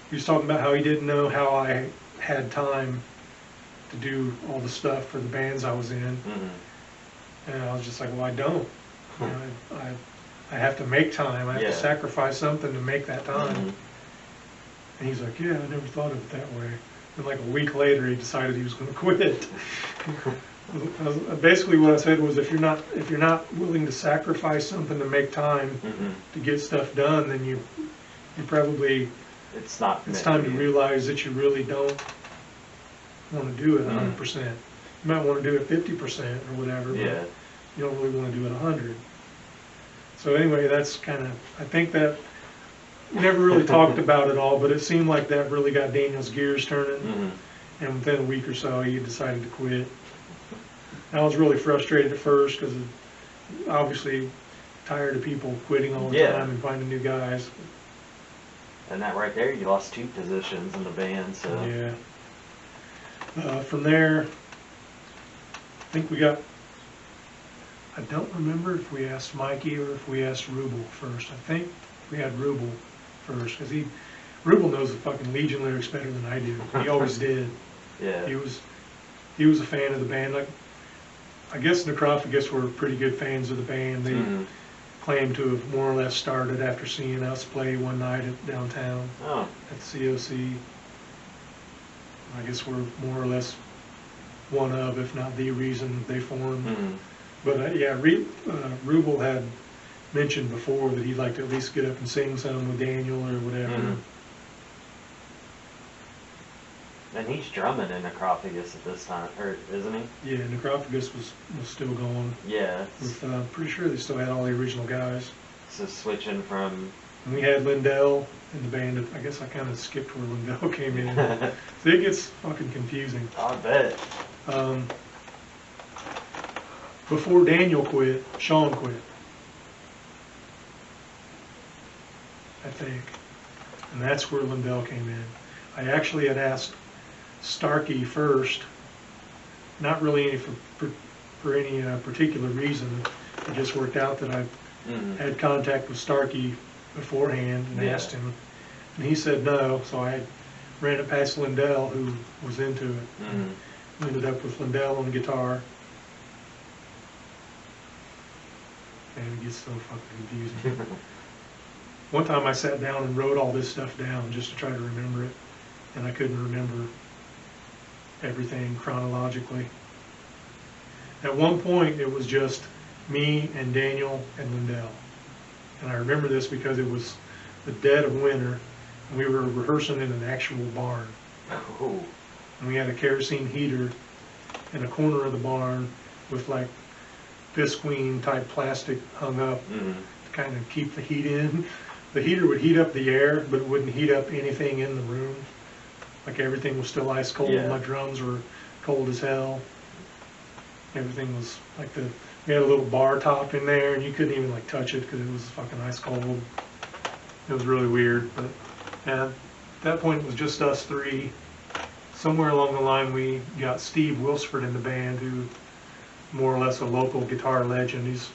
He was talking about how he didn't know how I had time to do all the stuff for the bands I was in. And I was just like, well, I don't. I have to make time. I have to sacrifice something to make that time. And he's like, yeah, I never thought of it that way. And like a week later, he decided he was going to quit. Basically, what I said was, if you're not willing to sacrifice something to make time to get stuff done, then you probably it's time to realize that you really don't want to do it 100%. You might want to do it 50% or whatever, but you don't really want to do it 100. So anyway, that's kind of, I think that never really talked about it all, but it seemed like that really got Daniel's gears turning. Mm-hmm. And within a week or so, he decided to quit. I was really frustrated at first because obviously tired of people quitting all the time and finding new guys. And that right there, you lost 2 positions in the band, so. Yeah. From there, I think we got, I don't remember if we asked Mikey or if we asked Rubel first. I think we had Rubel first, because Rubel knows the fucking Legion lyrics better than I do. He always did. Yeah. He was a fan of the band. Like, I guess Necrophagus were pretty good fans of the band. They claimed to have more or less started after seeing us play one night at downtown at COC. I guess we're more or less one of, if not the reason they formed. But yeah, Rubel had mentioned before that he'd like to at least get up and sing some with Daniel or whatever. And he's drumming in Necrophagus at this time, or isn't he? Yeah, Necrophagus was still going. Yeah. With, pretty sure they still had all the original guys. So switching from... And we had Lindell in the band. I guess I kind of skipped where Lindell came in. So it gets fucking confusing. I bet. Before Daniel quit, Sean quit. I think. And that's where Lindell came in. I actually had asked Starkey first, not really any for any particular reason. It just worked out that I had contact with Starkey beforehand and asked him, and he said no. So I ran it past Lindell, who was into it. We ended up with Lindell on guitar, and it gets so fucking confusing. One time I sat down and wrote all this stuff down just to try to remember it, and I couldn't remember everything chronologically. At one point, it was just me and Daniel and Lindell. And I remember this because it was the dead of winter, and we were rehearsing in an actual barn. Oh. And we had a kerosene heater in a corner of the barn with like visqueen type plastic hung up to kind of keep the heat in. The heater would heat up the air, but it wouldn't heat up anything in the room. Like everything was still ice cold. My drums were cold as hell. Everything was like we had a little bar top in there, and you couldn't even like touch it because it was fucking ice cold. It was really weird, but at that point it was just us three. Somewhere along the line we got Steve Wilsford in the band, who more or less a local guitar legend. He's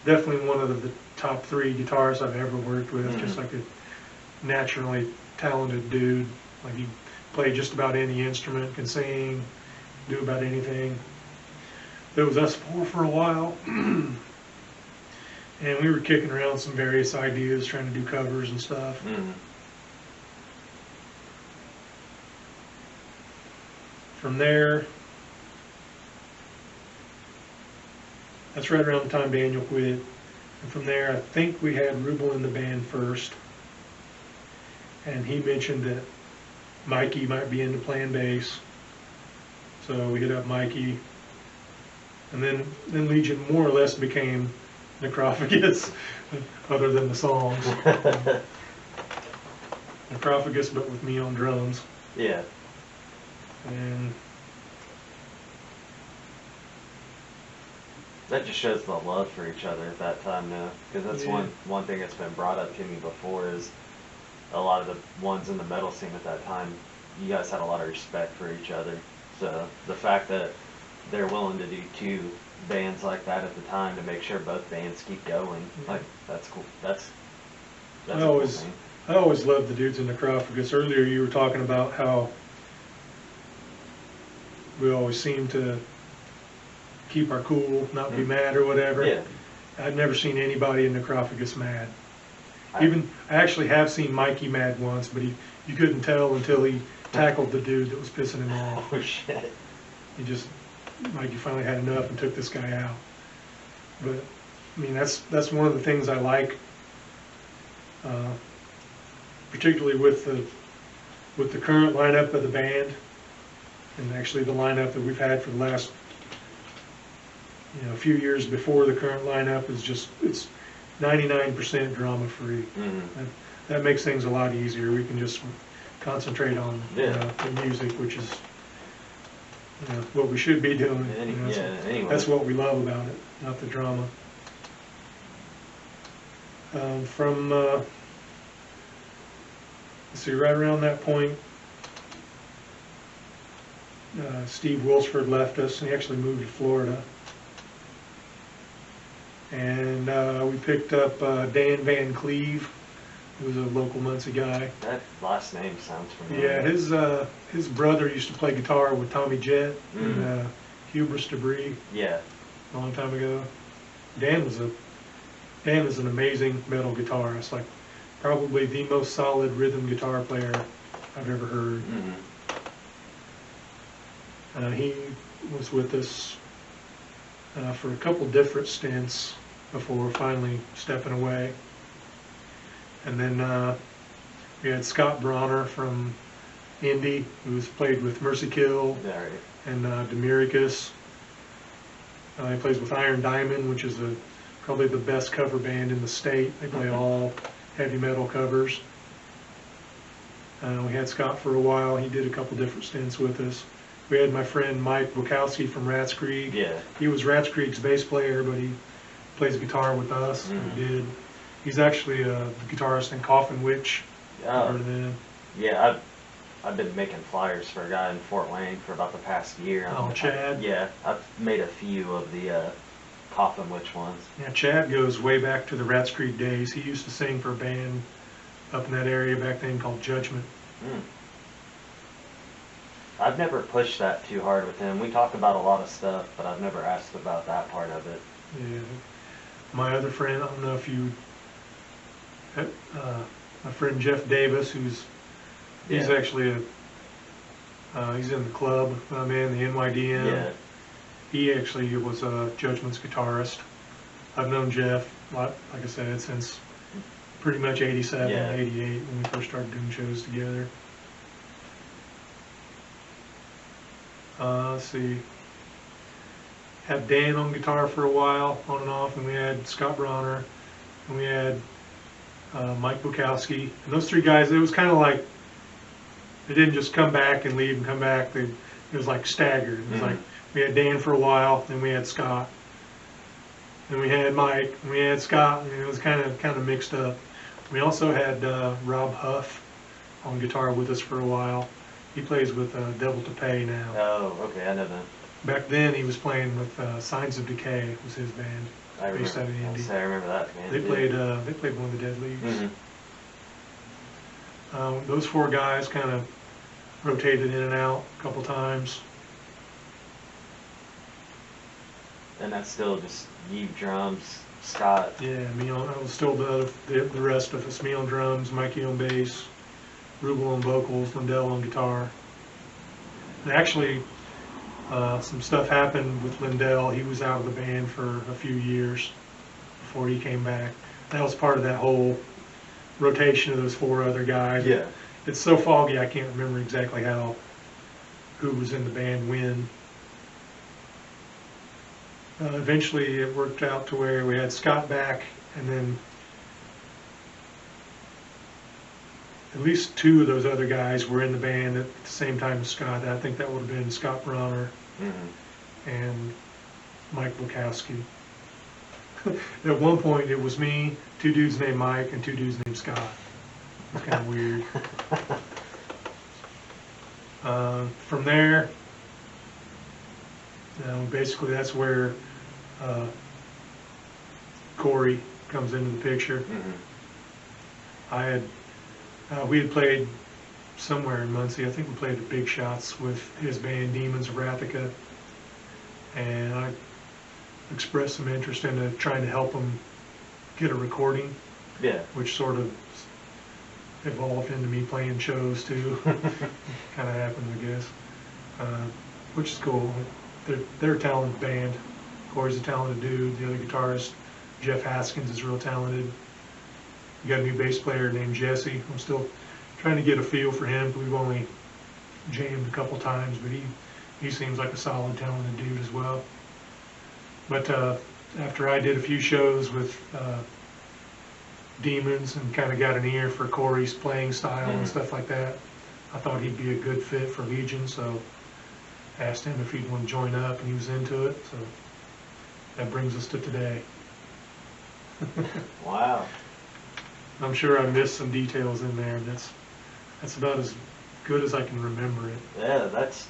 definitely one of the top 3 guitarists I've ever worked with. Just like a naturally talented dude. Like he played just about any instrument, can sing, do about anything. There was us 4 for a while, and we were kicking around some various ideas, trying to do covers and stuff. From there, that's right around the time Daniel quit. And from there, I think we had Rubel in the band first, and he mentioned that Mikey might be into playing bass. So we hit up Mikey, and then Legion more or less became Necrophagus, other than the songs. Necrophagus, but with me on drums. Yeah. And that just shows the love for each other at that time now, because that's one thing that's been brought up to me before is a lot of the ones in the metal scene at that time, you guys had a lot of respect for each other. So the fact that they're willing to do 2 bands like that at the time to make sure both bands keep going, like that's cool. That's a cool thing. I always loved the dudes in Necrophagus. Earlier you were talking about how we always seem to keep our cool, not be mad or whatever. Yeah. I've never seen anybody in Necrophagus mad. I actually have seen Mikey mad once, but you couldn't tell until he tackled the dude that was pissing him off. Oh shit. Mikey finally had enough and took this guy out. But I mean, that's one of the things I like, particularly with the current lineup of the band, and actually the lineup that we've had for the last a few years before the current lineup is just, it's 99% drama free. that makes things a lot easier. We can just concentrate on Yeah. the music, which is what we should be doing. Anyway. That's what we love about it, not the drama. Let's see, right around that point, Steve Wilsford left us, and he actually moved to Florida. And we picked up Dan Van Cleve, who was a local Muncie guy. That last name sounds familiar. Yeah, his brother used to play guitar with Tommy Jett and Hubris Debris. Yeah. A long time ago. Dan was an amazing metal guitarist, like probably the most solid rhythm guitar player I've ever heard. He was with us for a couple different stints before finally stepping away. And then we had Scott Bronner from Indy, who's played with Mercy Kill and Demiricus. He plays with Iron Diamond, which is probably the best cover band in the state. They play all heavy metal covers. We had Scott for a while. He did a couple different stints with us. We had my friend Mike Wachowski from Rats Creek. Yeah. He was Rats Creek's bass player, but he plays guitar with us. He's actually the guitarist in Coffin Witch. Heard of them? Yeah, I've been making flyers for a guy in Fort Wayne for about the past year. Oh, Chad? I've made a few of the Coffin Witch ones. Yeah, Chad goes way back to the Rats Creek days. He used to sing for a band up in that area back then called Judgment. I've never pushed that too hard with him. We talk about a lot of stuff, but I've never asked about that part of it. Yeah. My other friend, I don't know if you, my friend Jeff Davis, he's actually he's in the club, I'm in the NYDM. Yeah. He actually was Judgment's guitarist. I've known Jeff, like I said, since pretty much 87, 88 when we first started doing shows together. Let's see. Had Dan on guitar for a while, on and off, and we had Scott Bronner, and we had Mike Bukowski. And those three guys, it was kind of like, they didn't just come back and leave and come back. It was like staggered. It was like, we had Dan for a while, then we had Scott. Then we had Mike, and we had Scott, and it was kind of mixed up. We also had Rob Huff on guitar with us for a while. He plays with Devil to Pay now. Oh, okay, I know that. Back then, he was playing with Signs of Decay, was his band. I remember that band. They played one of the Dead Leagues. Those four guys kind of rotated in and out a couple times. And that's still just you drums, Scott. Yeah, me on. I was still the rest of us. Me on drums, Mikey on bass, Rubel on vocals, Lindell on guitar. And actually, some stuff happened with Lindell. He was out of the band for a few years before he came back. That was part of that whole rotation of those four other guys. Yeah. It's so foggy I can't remember exactly who was in the band when. Eventually it worked out to where we had Scott back, and then at least two of those other guys were in the band at the same time as Scott. I think that would have been Scott Bronner and Mike Wachowski. At one point it was me, two dudes named Mike, and two dudes named Scott. It was kind of weird. From there, basically that's where Corey comes into the picture. We had played somewhere in Muncie. I think we played the Big Shots with his band Demons of Rathica, and I expressed some interest in trying to help him get a recording. Yeah. Which sort of evolved into me playing shows too. Kind of happened, I guess. Which is cool. They're a talented band. Corey's a talented dude. The other guitarist, Jeff Haskins, is real talented. We got a new bass player named Jesse. I'm still trying to get a feel for him. We've only jammed a couple times, but he seems like a solid, talented dude as well. But after I did a few shows with Demons and kind of got an ear for Corey's playing style and stuff like that. I thought he'd be a good fit for Legion, so asked him if he'd want to join up, and he was into it. So that brings us to today. Wow. I'm sure I missed some details in there. That's about as good as I can remember it. Yeah, that's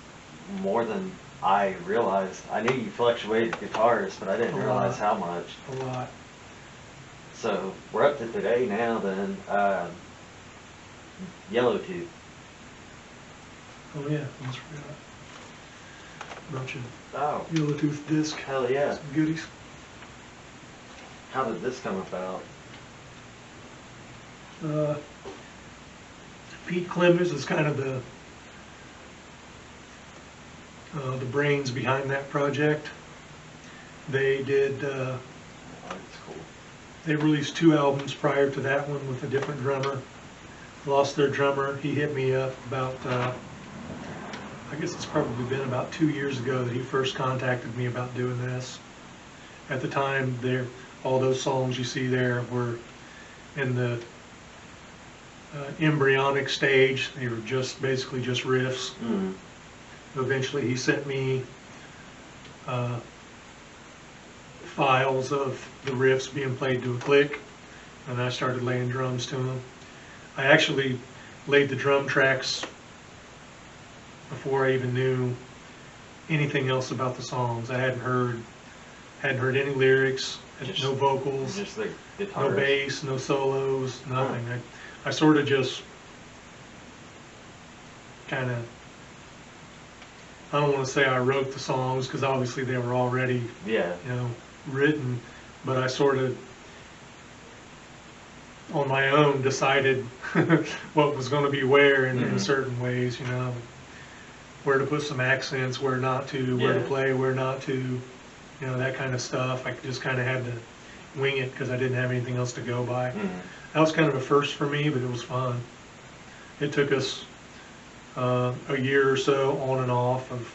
more than I realized. I knew you fluctuated guitarists, but I didn't realize how much. A lot. So we're up to today now then. Yellowtooth. Oh yeah, almost forgot. Bunch of Oh, Yellowtooth disc. hell yeah. Some goodies. How did this come about? Pete Clemens is kind of the brains behind that project. They did. Oh, that's cool. They released 2 albums prior to that one with a different drummer. Lost their drummer. He hit me up about, I guess it's probably been about 2 years ago that he first contacted me about doing this. At the time, all those songs you see there were in the embryonic stage. They were basically just riffs. Mm-hmm. Eventually he sent me files of the riffs being played to a click, and I started laying drums to them. I actually laid the drum tracks before I even knew anything else about the songs. I hadn't heard any lyrics, no vocals, Just the guitar. no bass, no solos, nothing. I sort of just kind of, I don't want to say I wrote the songs, because obviously they were already, Yeah. written, but I sort of, on my own, decided what was going to be where in certain ways, where to put some accents, where not to, where to play, where not to, that kind of stuff. I just kind of had to wing it because I didn't have anything else to go by. That was kind of a first for me, but it was fun. It took us a year or so on and off of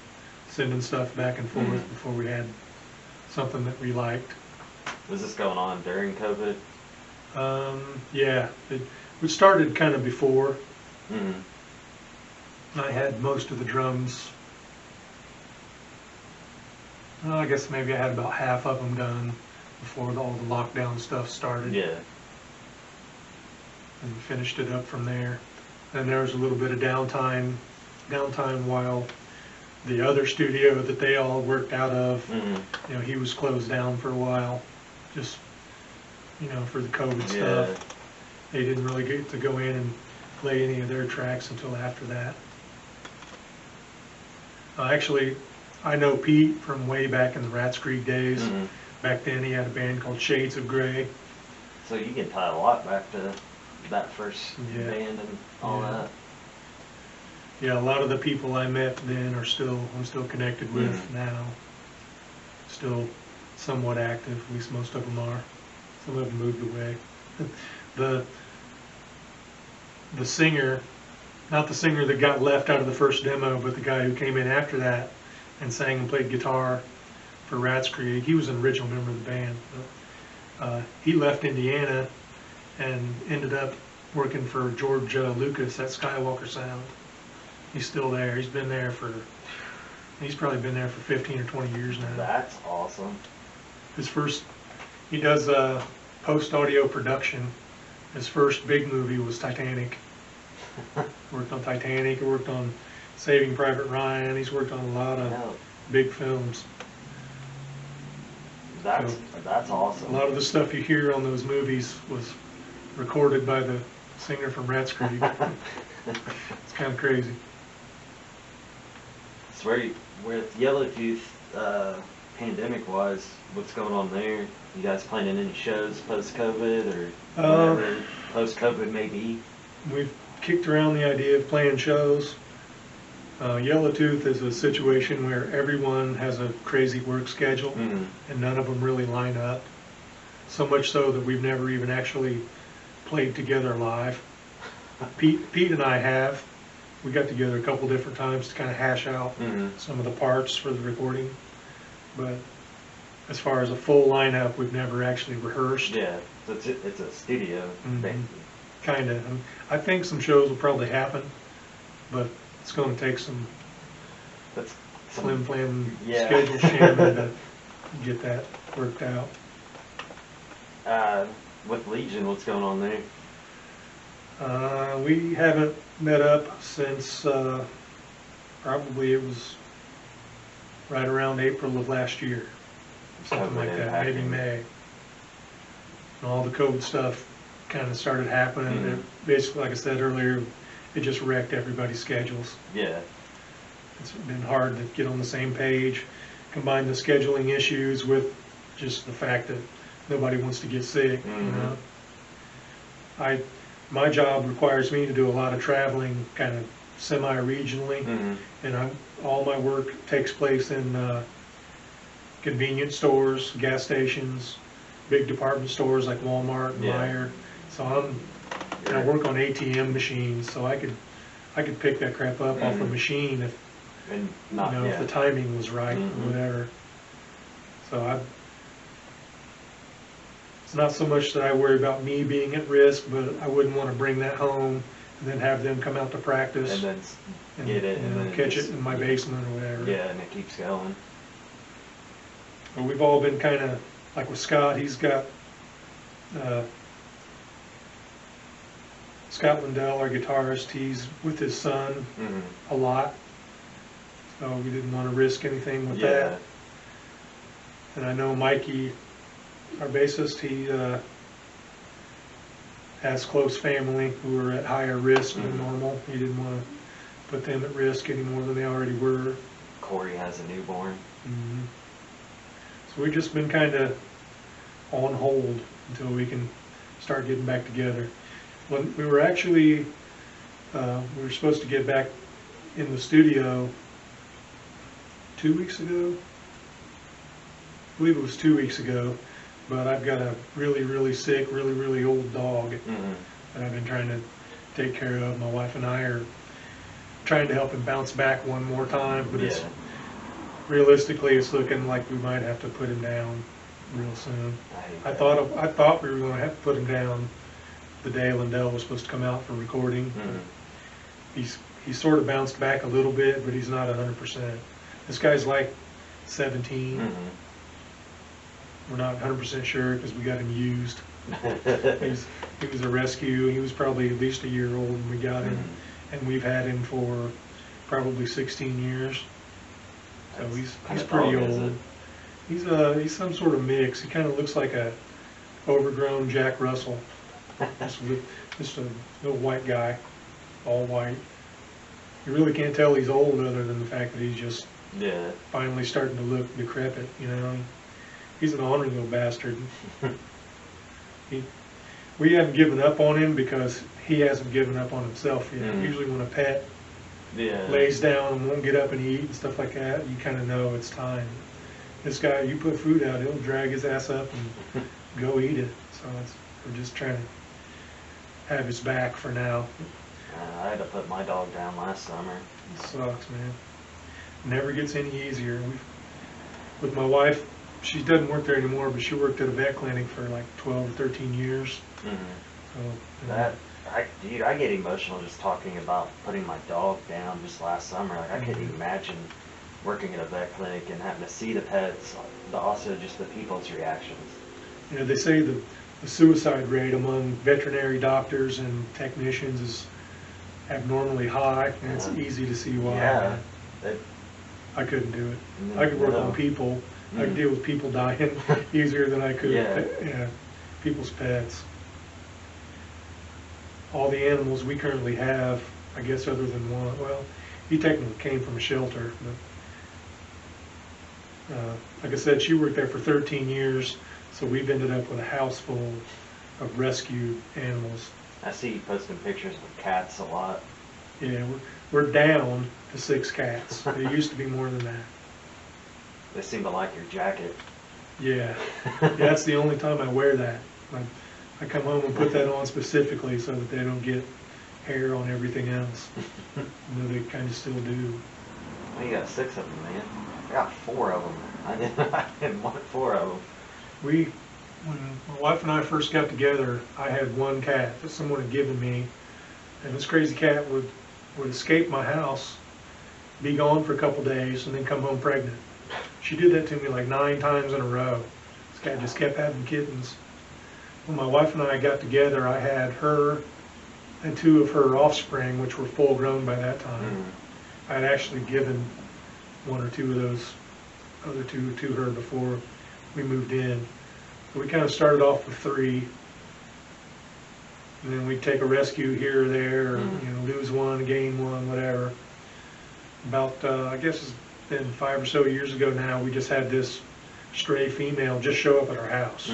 sending stuff back and forth before we had something that we liked. Was this going on during COVID? Yeah, it started kind of before. Mm-hmm. I had most of the drums. I guess maybe I had about half of them done before all the lockdown stuff started. Yeah. And finished it up from there. Then there was a little bit of downtime while the other studio that they all worked out of, he was closed down for a while, just, for the COVID stuff. They didn't really get to go in and play any of their tracks until after that. Actually, I know Pete from way back in the Rats Creek days. Back then he had a band called Shades of Grey. So you can tie a lot back to that first band and all that. Yeah, a lot of the people I met then I'm still connected with now. Still somewhat active, at least most of them are. Some of them moved away. The singer, not the singer that got left out of the first demo, but the guy who came in after that and sang and played guitar for Rats Creek, he was an original member of the band. But, he left Indiana and ended up working for George Lucas at Skywalker Sound. He's still there. He's probably been there for 15 or 20 years now. That's awesome. He does post-audio production. His first big movie was Titanic. Worked on Titanic, he worked on Saving Private Ryan, he's worked on a lot of big films. That's awesome. A lot of the stuff you hear on those movies was recorded by the singer from Rats Creek. It's kind of crazy. So where Yellowtooth pandemic-wise, what's going on there? You guys planning any shows post-COVID or whatever post-COVID may be? We've kicked around the idea of playing shows. Yellowtooth is a situation where everyone has a crazy work schedule and none of them really line up. So much so that we've never even actually played together live. Pete and I we got together a couple different times to kind of hash out some of the parts for the recording, but as far as a full lineup, we've never actually rehearsed. Yeah, so it's a studio thing. Kind of. I think some shows will probably happen, but it's going to take some That's flim flam Yeah. schedule shamming to get that worked out. With Legion, what's going on there? We haven't met up since probably it was right around April of last year, something like that, maybe May. And all the COVID stuff kind of started happening. Mm-hmm. It basically, like I said earlier, it just wrecked everybody's schedules. Yeah. It's been hard to get on the same page, combine the scheduling issues with just the fact that nobody wants to get sick, you know. My job requires me to do a lot of traveling, kind of semi-regionally, and all my work takes place in convenience stores, gas stations, big department stores like Walmart and Meijer. So I work on ATM machines, so I could pick that crap up off the machine if if the timing was right or whatever. So it's not so much that I worry about me being at risk, but I wouldn't want to bring that home and then have them come out to practice And then get it and then catch it in my basement or whatever. Yeah, and it keeps going. But we've all been kind of like with Scott. He's got Scott Lindell, our guitarist. He's with his son a lot, so we didn't want to risk anything with that. And I know Mikey, our bassist, he has close family who are at higher risk than normal. He didn't want to put them at risk any more than they already were. Corey has a newborn. So we've just been kind of on hold until we can start getting back together. When we were actually, we were supposed to get back in the studio 2 weeks ago. I believe it was 2 weeks ago. But I've got a really, really sick, really, really old dog that I've been trying to take care of. My wife and I are trying to help him bounce back one more time, but it's realistically, it's looking like we might have to put him down real soon. I thought we were going to have to put him down the day Lindell was supposed to come out for recording. He's sort of bounced back a little bit, but he's not 100%. This guy's like 17. We're not 100% sure because we got him used. He was a rescue. He was probably at least a year old when we got him, and we've had him for probably 16 years. So he's pretty old. He's some sort of mix. He kind of looks like a overgrown Jack Russell, just a little white guy, all white. You really can't tell he's old other than the fact that he's just finally starting to look decrepit, you know. He's an ornery little bastard. We haven't given up on him because he hasn't given up on himself yet. Usually when a pet lays down and won't get up and eat and stuff like that, you kind of know it's time. This guy, you put food out, he'll drag his ass up and go eat it. So we're just trying to have his back for now. I had to put my dog down last summer. It sucks, man. Never gets any easier. With my wife, she doesn't work there anymore, but she worked at a vet clinic for like 12 or 13 years. So, Dude, I get emotional just talking about putting my dog down just last summer. Like, I couldn't imagine working at a vet clinic and having to see the pets, but also just the people's reactions. You know, they say the suicide rate among veterinary doctors and technicians is abnormally high, and it's easy to see why. I couldn't do it. I could work on people. I could deal with people dying easier than I could people's pets. All the animals we currently have, I guess other than one, well, he technically came from a shelter, but like I said, she worked there for 13 years, so we've ended up with a house full of rescued animals. I see you posting pictures of cats a lot. Yeah, we're down to 6 cats. There used to be more than that. They seem to like your jacket. Yeah, that's the only time I wear that. I come home and put that on specifically so that they don't get hair on everything else. You know, they kind of still do. Well, you got 6 of them, man. I got 4 of them. I didn't want 4 of them. When my wife and I first got together, I had one cat that someone had given me, and this crazy cat would escape my house, be gone for a couple days, and then come home pregnant. She did that to me like 9 times in a row. This cat just kept having kittens. When my wife and I got together, I had her and 2 of her offspring, which were full grown by that time. I had actually given 1 or 2 of those other 2 to her before we moved in. So we kind of started off with 3, and then we'd take a rescue here or there, or lose 1, gain 1, whatever. About I guess it's been 5 or so years ago now, we just had this stray female just show up at our house,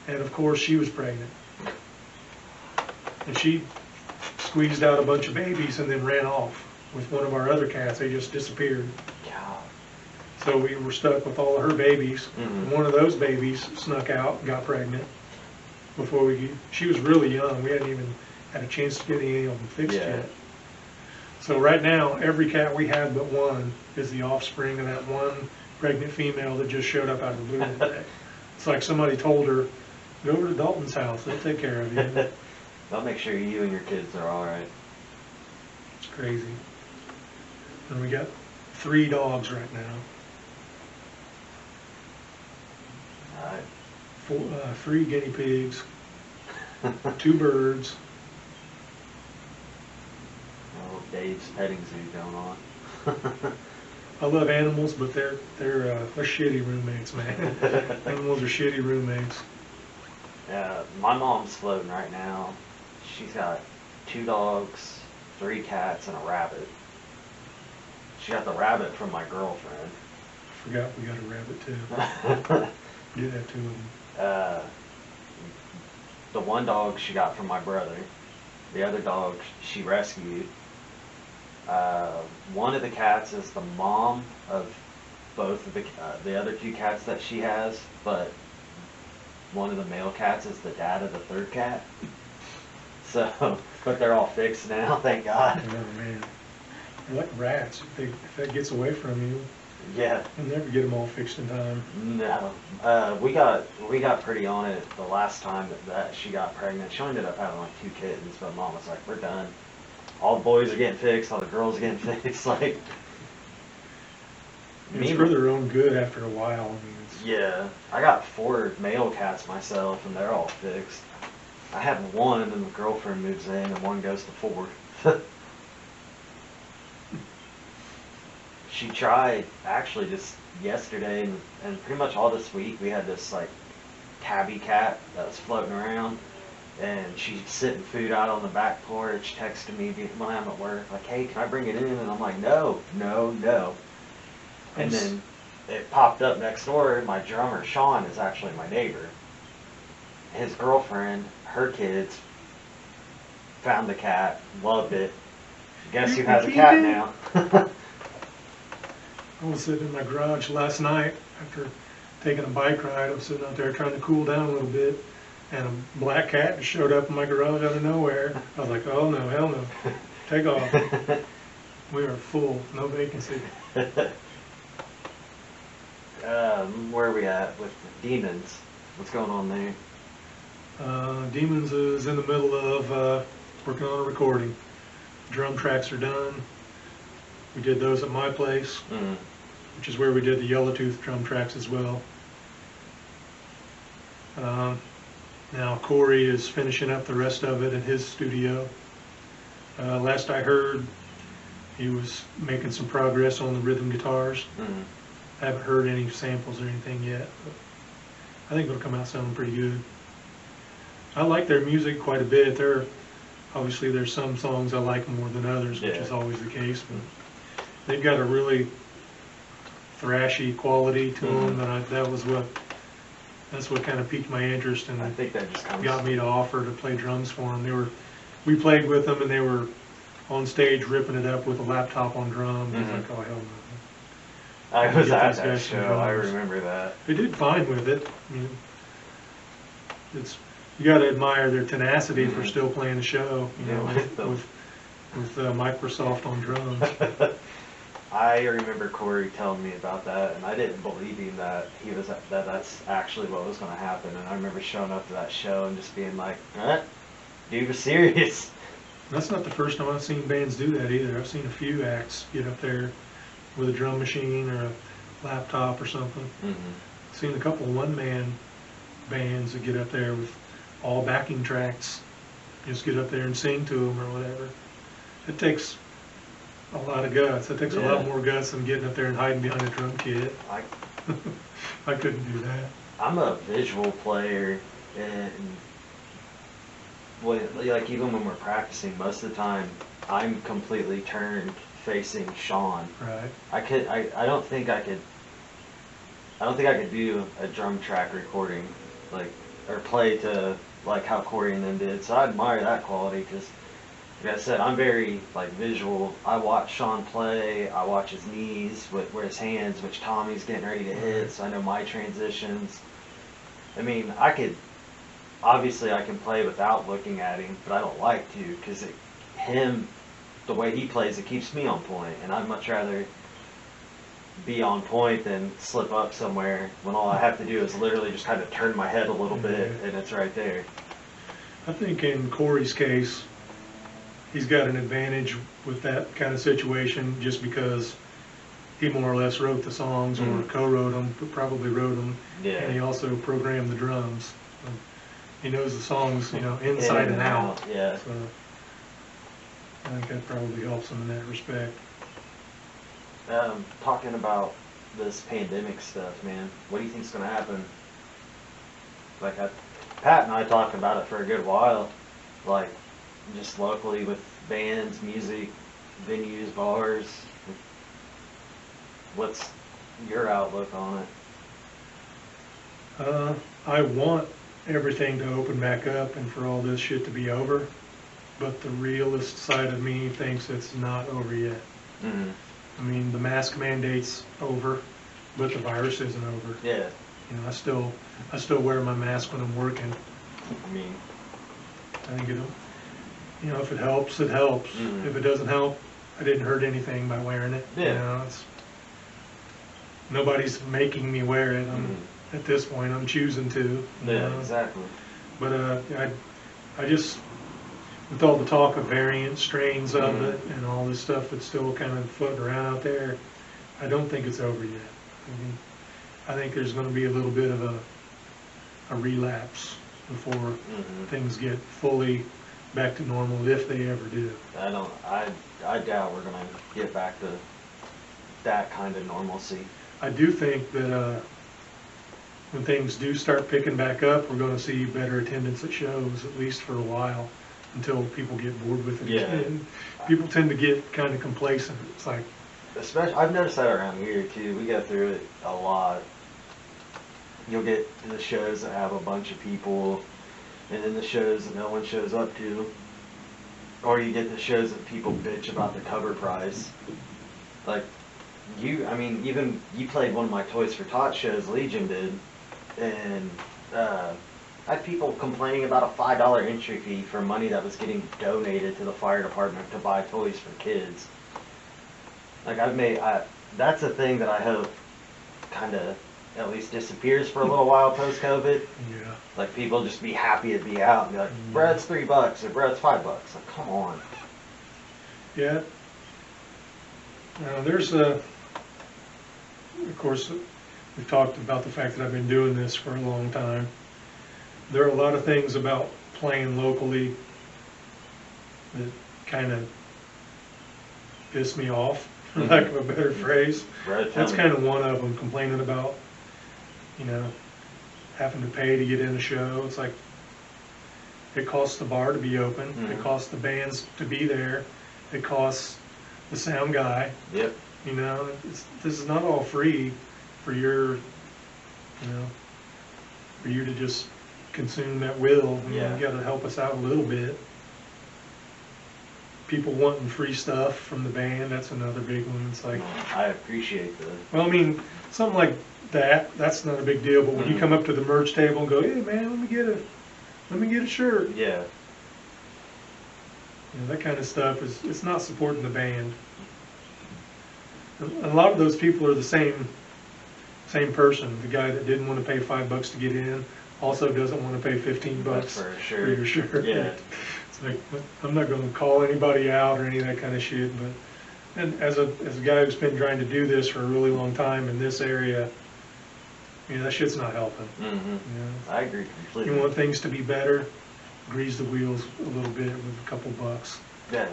and of course she was pregnant, and she squeezed out a bunch of babies and then ran off with one of our other cats. They just disappeared. So we were stuck with all of her babies. One of those babies snuck out and got pregnant before she was really young. We hadn't even had a chance to get any of them fixed yet. So right now, every cat we have but 1 is the offspring of that one pregnant female that just showed up out of the blue one day. It's like somebody told her, go over to Dalton's house, they'll take care of you. They'll make sure you and your kids are all right. It's crazy. And we got 3 dogs right now. 3 guinea pigs, 2 birds. Oh, Dave's petting zoo going on. I love animals, but they're shitty roommates, man. Animals are shitty roommates. My mom's floating right now. She's got 2 dogs, 3 cats, and a rabbit. She got the rabbit from my girlfriend. Forgot we got a rabbit too. Did that to him. The 1 dog she got from my brother. The other dog she rescued. One of the cats is the mom of both of the other 2 cats that she has, but one of the male cats is the dad of the 3rd cat. So, but they're all fixed now, thank God. Oh man, they're like rats. If that gets away from you, yeah, you'll never get them all fixed in time. No, we got pretty on it the last time that she got pregnant. She ended up having like 2 kittens, but Mom was like, "We're done. All the boys are getting fixed, all the girls are getting fixed." Like, it's for their own good after a while. I mean, yeah, I got 4 male cats myself, and they're all fixed. I have 1, and then the girlfriend moves in, and 1 goes to 4. She tried, actually, just yesterday, and pretty much all this week, we had this, like, tabby cat that was floating around, and she's sitting food out on the back porch, texting me when I'm at work, like, "Hey, can I bring it in?" And I'm like, no. And then it popped up next door. My drummer, Sean, is actually my neighbor. His girlfriend, her kids, found the cat, loved it. Guess who has a cat now? I was sitting in my garage last night after taking a bike ride. I was sitting out there trying to cool down a little bit, and a black cat just showed up in my garage out of nowhere. I was like, "Oh no, hell no, take off." We are full, no vacancy. Where are we at with Demons? What's going on there? Demons is in the middle of working on a recording. Drum tracks are done. We did those at my place, which is where we did the Yellowtooth drum tracks as well. Now Corey is finishing up the rest of it at his studio. Last I heard, he was making some progress on the rhythm guitars. I haven't heard any samples or anything yet, but I think it'll come out sounding pretty good. I like their music quite a bit. Obviously there's some songs I like more than others, which is always the case, but they've got a really thrashy quality to them, and that's what kind of piqued my interest, and I think that just got me to offer to play drums for them. We played with them, and they were on stage ripping it up with a laptop on drums. I was like, "Oh hell no." I was at that show. I remember that. They did fine with it. I mean, you got to admire their tenacity for still playing the show. You know, with Microsoft on drums. I remember Corey telling me about that, and I didn't believe him that that's actually what was going to happen. And I remember showing up to that show and just being like, dude was serious. That's not the first time I've seen bands do that either. I've seen a few acts get up there with a drum machine or a laptop or something. I've seen a couple of one-man bands that get up there with all backing tracks, just get up there and sing to them or whatever. It takes a lot of guts. It takes a lot more guts than getting up there and hiding behind a drum kit. I couldn't do that. I'm a visual player, and like even when we're practicing, most of the time I'm completely turned facing Sean. Right. I don't think I could do a drum track recording, or play to like how Corey and them did. So I admire that quality because, like I said, I'm very visual. I watch Sean play. I watch his knees, where his hands, which Tommy's getting ready to hit. So I know my transitions. I mean, obviously I can play without looking at him, but I don't like to because the way he plays, it keeps me on point, and I'd much rather be on point than slip up somewhere when all I have to do is literally just kind of turn my head a little bit and it's right there. I think in Corey's case, he's got an advantage with that kind of situation just because he more or less wrote the songs or co-wrote them, but probably wrote them, and he also programmed the drums. He knows the songs, inside and out. Yeah. So I think that probably helps him in that respect. Talking about this pandemic stuff, man, what do you think's going to happen? Pat and I talked about it for a good while, just locally with bands, music, venues, bars. What's your outlook on it? I want everything to open back up and for all this shit to be over, but the realist side of me thinks it's not over yet. I mean, the mask mandate's over, but the virus isn't over. Yeah. I still wear my mask when I'm working. I mean, I think if it helps, it helps. If it doesn't help, I didn't hurt anything by wearing it. Yeah. Nobody's making me wear it. At this point, I'm choosing to. Yeah, exactly. But I just, with all the talk of variant strains of it and all this stuff that's still kind of floating around out there, I don't think it's over yet. I think there's going to be a little bit of a relapse before things get fully back to normal, if they ever do. I doubt we're going to get back to that kind of normalcy. I do think that when things do start picking back up, we're going to see better attendance at shows, at least for a while, until people get bored with it. Yeah. People tend to get kind of complacent. It's like, especially, I've noticed that around here too. We go through it a lot. You'll get the shows that have a bunch of people, and then the shows that no one shows up to, or you get the shows that people bitch about the cover price. Even you played one of my Toys for Tots shows, Legion did, and I had people complaining about a $5 entry fee for money that was getting donated to the fire department to buy toys for kids. That's a thing that I hope kind of at least disappears for a little while post-COVID. Yeah. People just be happy to be out and be like, bruh, it's $3 or bruh, it's $5. Come on. Yeah. There's of course, we've talked about the fact that I've been doing this for a long time. There are a lot of things about playing locally that kind of piss me off, for lack of a better phrase. That's kind of one of them, complaining about, having to pay to get in a show. It's like, it costs the bar to be open, it costs the bands to be there, it costs the sound guy. Yep. This is not all free for you to just consume at will. You got to help us out a little bit. People wanting free stuff from the band, that's another big one. It's like, I appreciate that. Well, something like that's not a big deal, but when you come up to the merch table and go, hey man, let me get a shirt. Yeah. That kind of stuff it's not supporting the band. A lot of those people are the same person. The guy that didn't want to pay $5 to get in also doesn't want to pay $15 for for your shirt. Yeah. It's like, I'm not going to call anybody out or any of that kind of shit, but and as a guy who's been trying to do this for a really long time in this area, that shit's not helping. I agree completely. You want things to be better, grease the wheels a little bit with a couple bucks. Yeah,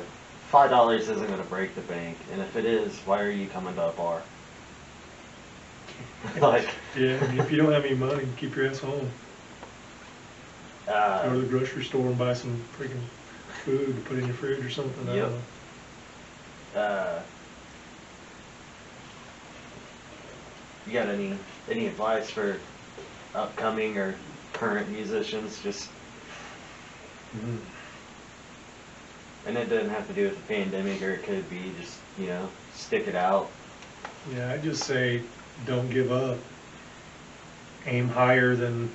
$5 isn't going to break the bank, and if it is, why are you coming to a bar? Like, yeah, I mean, if you don't have any money, keep your ass home. Go to the grocery store and buy some freaking food to put in your fridge or something. Yep. You got any advice for upcoming or current musicians? Just, and it doesn't have to do with the pandemic, or it could be just, stick it out. Yeah, I just say don't give up. Aim higher than,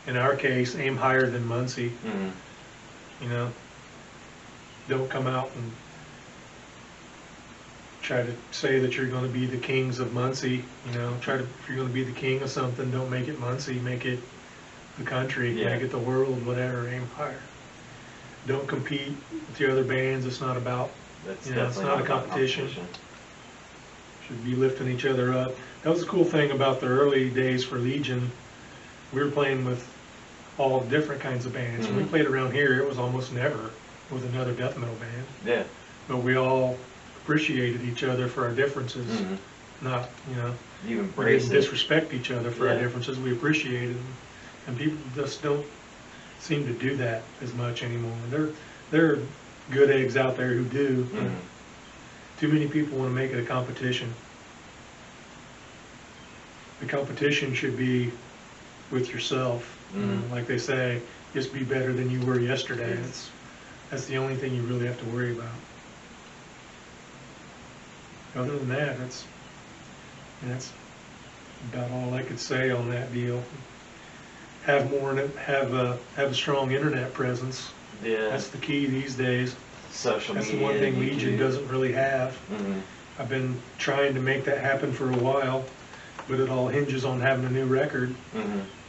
in our case, aim higher than Muncie. Don't come out and try to say that you're going to be the kings of Muncie. If you're going to be the king of something, don't make it Muncie, make it the country, make it the world, whatever. Aim higher. Don't compete with the other bands. It's not about, it's not a competition. Should be lifting each other up. That was the cool thing about the early days for Legion. We were playing with all different kinds of bands. When we played around here, it was almost never with another death metal band. Yeah. But we all appreciated each other for our differences. Not, you we embrace didn't it. disrespect each other for our differences. We appreciated them. And people just don't seem to do that as much anymore. There are good eggs out there who do. But too many people want to make it a competition. The competition should be with yourself. Like they say, just be better than you were yesterday. That's the only thing you really have to worry about. Other than that, that's about all I could say on that deal. Have a strong internet presence. Yeah. That's the key these days. Social media. That's the one thing YouTube. Legion doesn't really have. I've been trying to make that happen for a while, but it all hinges on having a new record.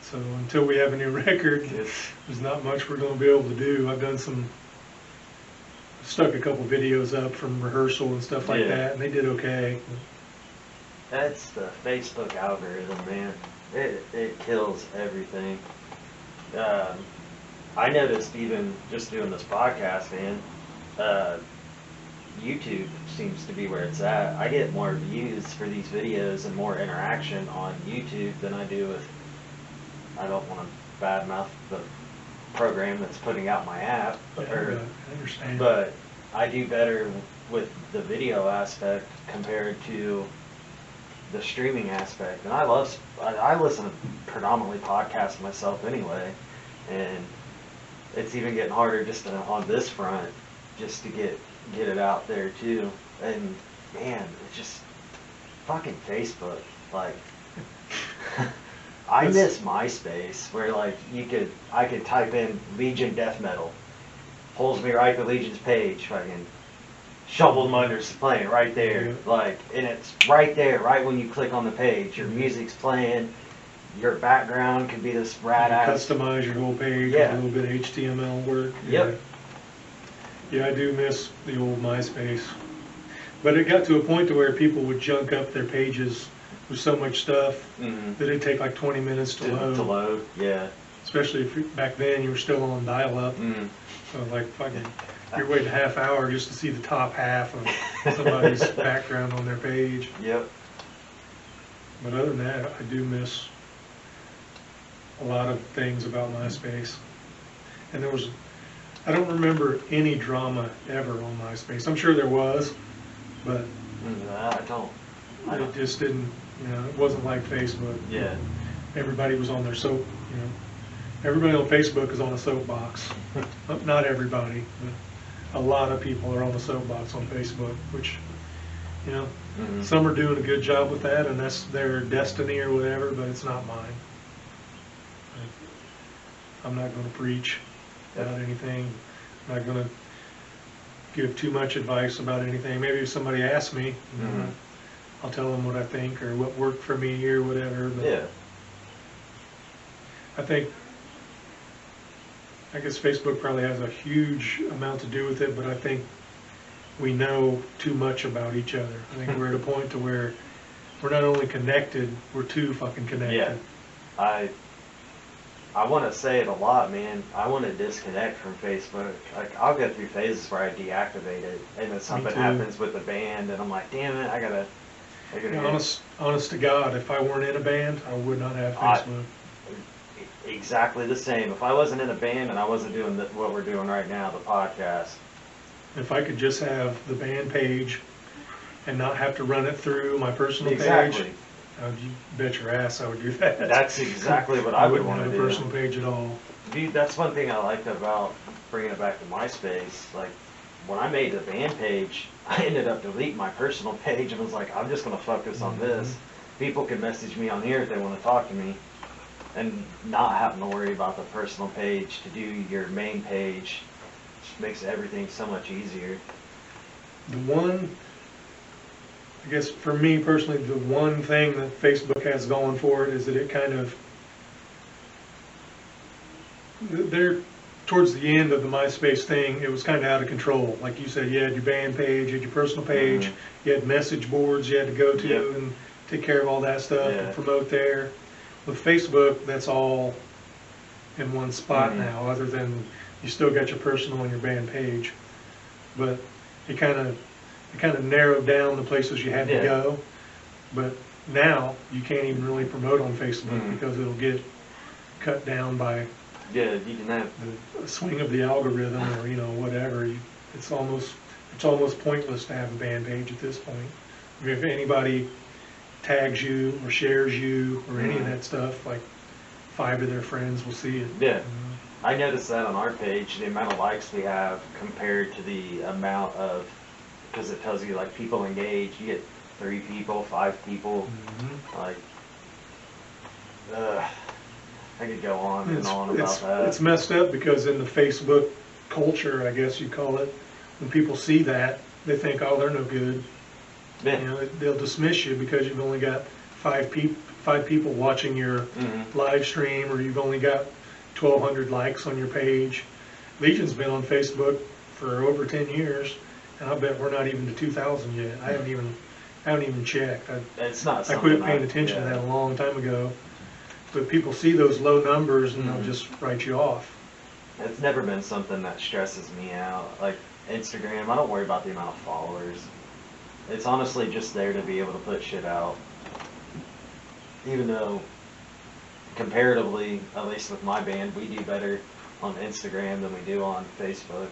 So until we have a new record, there's not much we're going to be able to do. I've stuck a couple videos up from rehearsal and stuff like that, and they did okay. That's the Facebook algorithm, man. It kills everything. I noticed even just doing this podcast, man, YouTube seems to be where it's at. I get more views for these videos and more interaction on YouTube than I do with, I don't want to badmouth the program that's putting out my app, I understand. but I do better with the video aspect compared to the streaming aspect. And I listen to predominantly podcasts myself anyway, and it's even getting harder just on this front, just to get it out there too. And man, it's just fucking Facebook. Like, I miss MySpace, where like I could type in Legion death metal, pulls me right to Legion's page, fucking Shovel Motors playing right there, like, and it's right there, right when you click on the page, your music's playing, your background could be this rad ass. Customize your whole page with a little bit of HTML work. Yeah, I do miss the old MySpace, but it got to a point to where people would junk up their pages with so much stuff that it'd take like 20 minutes to load. Especially if back then you were still on dial-up. So like fucking, you're waiting a half hour just to see the top half of somebody's background on their page. But other than that, I do miss a lot of things about MySpace. And I don't remember any drama ever on MySpace. I'm sure there was, but I don't. It just didn't, it wasn't like Facebook. Everybody was on their everybody on Facebook is on a soapbox. Not everybody, but a lot of people are on a soapbox on Facebook, which, some are doing a good job with that, and that's their destiny or whatever, but it's not mine. I'm not going to preach about anything. I'm not going to give too much advice about anything. Maybe if somebody asks me, I'll tell them what I think or what worked for me or whatever. But Yeah. I guess Facebook probably has a huge amount to do with it, but I think we know too much about each other. I think we're at a point to where we're not only connected, we're too fucking connected. Yeah. I want to say it a lot, man. I want to disconnect from Facebook. Like, I'll go through phases where I deactivate it, and then something happens with the band, and I'm like, damn it, I gotta honest to God, if I weren't in a band, I would not have Facebook. Exactly the same. If I wasn't in a band and I wasn't doing what we're doing right now, the podcast. If I could just have the band page and not have to run it through my personal Exactly. page, you bet your ass I would do that. That's exactly what I would want to do. I wouldn't have a personal page at all. Dude, that's one thing I liked about bringing it back to MySpace. Like, when I made the band page, I ended up deleting my personal page and was like, I'm just going to focus on this. People can message me on here if they want to talk to me, and not having to worry about the personal page to do your main page just makes everything so much easier. The one, I guess for me personally, the one thing that Facebook has going for it is that it kind of, they're towards the end of the MySpace thing, it was kind of out of control. Like you said, you had your band page, you had your personal page, you had message boards you had to go to and take care of all that stuff and promote there. With Facebook, that's all in one spot now, other than you still got your personal and your band page. But it kind of narrowed down the places you had to go. But now you can't even really promote on Facebook because it'll get cut down by you can have the swing of the algorithm or whatever. It's almost pointless to have a band page at this point. I mean, if anybody tags you or shares you or any of that stuff, like 5 of their friends will see it. Yeah. I noticed that on our page, the amount of likes we have compared to the amount of, because it tells you like people engaged, you get 3 people, 5 people, like, I could go on and on about that. It's messed up because in the Facebook culture, I guess you call it, when people see that, they think, oh, they're no good. Yeah. They'll dismiss you because you've only got 5 people watching your live stream, or you've only got 1,200 likes on your page. Legion's been on Facebook for over 10 years, and I bet we're not even to 2,000 yet. I haven't even checked. It's not. I quit paying attention to that a long time ago. But people see those low numbers and they'll just write you off. It's never been something that stresses me out. Like Instagram, I don't worry about the amount of followers. It's honestly just there to be able to put shit out. Even though, comparatively, at least with my band, we do better on Instagram than we do on Facebook.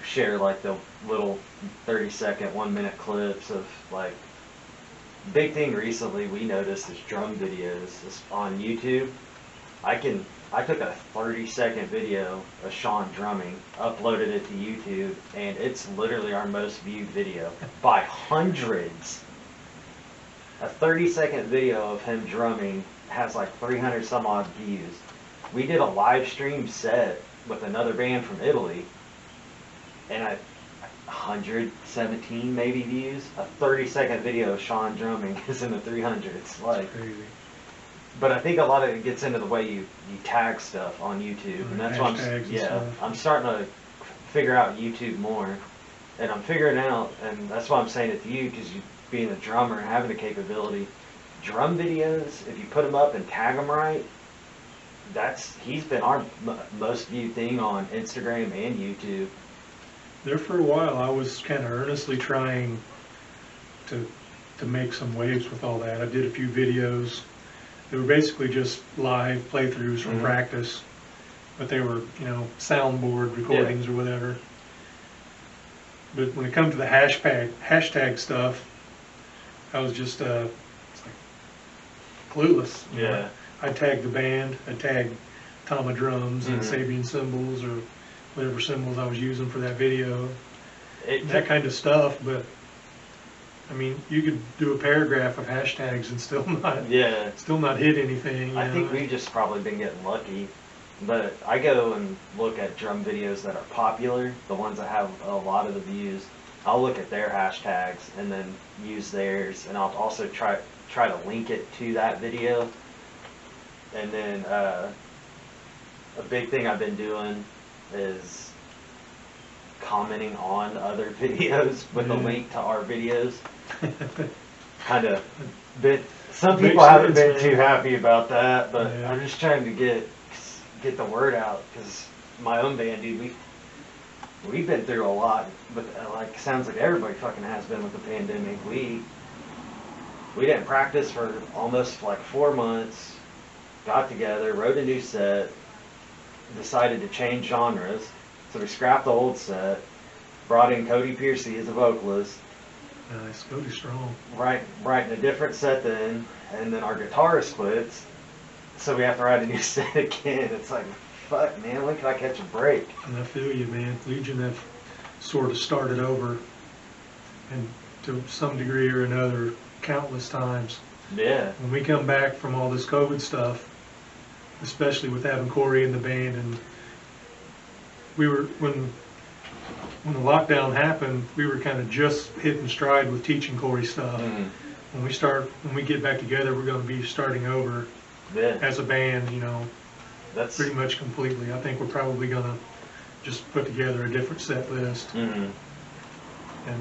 Share like the little 30-second, 1-minute clips of like. Big thing recently we noticed is drum videos on YouTube. I took a 30-second video of Sean drumming, uploaded it to YouTube, and it's literally our most viewed video by hundreds. A 30-second video of him drumming has like 300 some odd views. We did a live stream set with another band from Italy, and 117 maybe views. A 30-second video of Sean drumming is in the 300s. Like, crazy. But I think a lot of it gets into the way you tag stuff on YouTube, and that's why I'm starting to figure out YouTube more, and I'm figuring out, and that's why I'm saying it to you, because you being a drummer and having the capability, drum videos, if you put them up and tag them right, he's been our most viewed thing on Instagram and YouTube. There for a while, I was kind of earnestly trying to make some waves with all that. I did a few videos. They were basically just live playthroughs from practice, but they were, soundboard recordings or whatever. But when it comes to the hashtag stuff, I was just it's like clueless. Yeah. I tagged the band. I tagged Tama drums and Sabian cymbals or whatever symbols I was using for that video, that kind of stuff. But I mean, you could do a paragraph of hashtags and still not hit anything. I think we've just probably been getting lucky. But I go and look at drum videos that are popular, the ones that have a lot of the views, I'll look at their hashtags and then use theirs, and I'll also try to link it to that video. And then a big thing I've been doing is commenting on other videos with a link to our videos. Kind of bit. Some people haven't been too happy about that, but I'm just trying to get the word out, because my own band, dude, we've been through a lot, but like sounds like everybody fucking has been with the pandemic. We didn't practice for almost like 4 months. Got together, wrote a new set, decided to change genres, so we scrapped the old set, brought in Cody Piercy as a vocalist. Nice, Cody's strong. Writing a different set then, and then our guitarist quits, so we have to write a new set again. It's like, fuck, man, when can I catch a break? And I feel you, man. Legion have sort of started over, and to some degree or another, countless times. Yeah. When we come back from all this COVID stuff, especially with having Corey in the band, and we were, when the lockdown happened, we were kind of just hitting stride with teaching Corey stuff. When we get back together, we're going to be starting over as a band, you know. That's pretty much completely. I think we're probably going to just put together a different set list and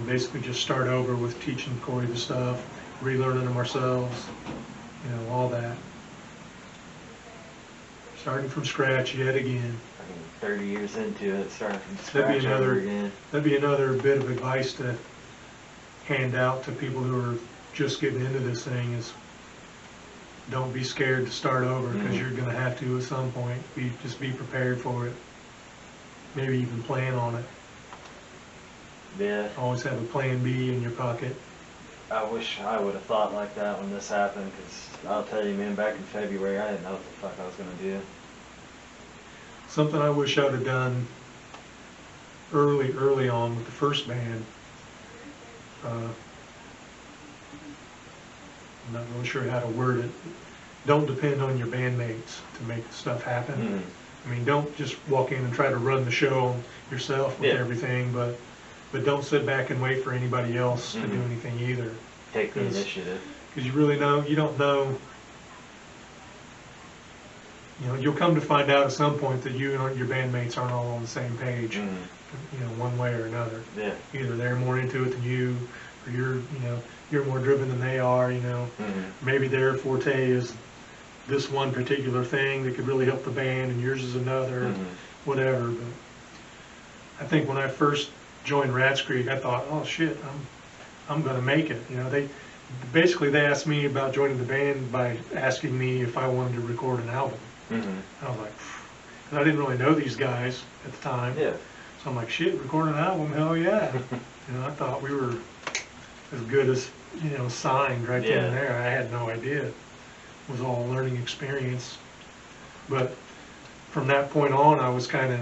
basically just start over with teaching Corey the stuff, relearning them ourselves, you know, all that. Starting from scratch yet again. 30 years into it, starting from scratch again. That'd be another bit of advice to hand out to people who are just getting into this thing is don't be scared to start over, because you're going to have to at some point. Just be prepared for it. Maybe even plan on it. Yeah. Always have a plan B in your pocket. I wish I would have thought like that when this happened, because I'll tell you, man, back in February, I didn't know what the fuck I was going to do. Something I wish I would have done early on with the first band. I'm not really sure how to word it. Don't depend on your bandmates to make stuff happen. I mean, don't just walk in and try to run the show yourself with everything, but don't sit back and wait for anybody else to do anything either. Take the initiative. Because you don't know. You know, you'll come to find out at some point that you and your bandmates aren't all on the same page, you know, one way or another. Yeah. Either they're more into it than you, or you're more driven than they are, you know. Maybe their forte is this one particular thing that could really help the band, and yours is another, whatever. But I think when I first joined Rats Creek, I thought, oh shit, I'm going to make it. You know, they asked me about joining the band by asking me if I wanted to record an album. I was like, because I didn't really know these guys at the time. Yeah. So I'm like, shit, record an album, hell yeah. You know, I thought we were as good as, you know, signed right then and there. I had no idea. It was all a learning experience. But from that point on, I was kind of,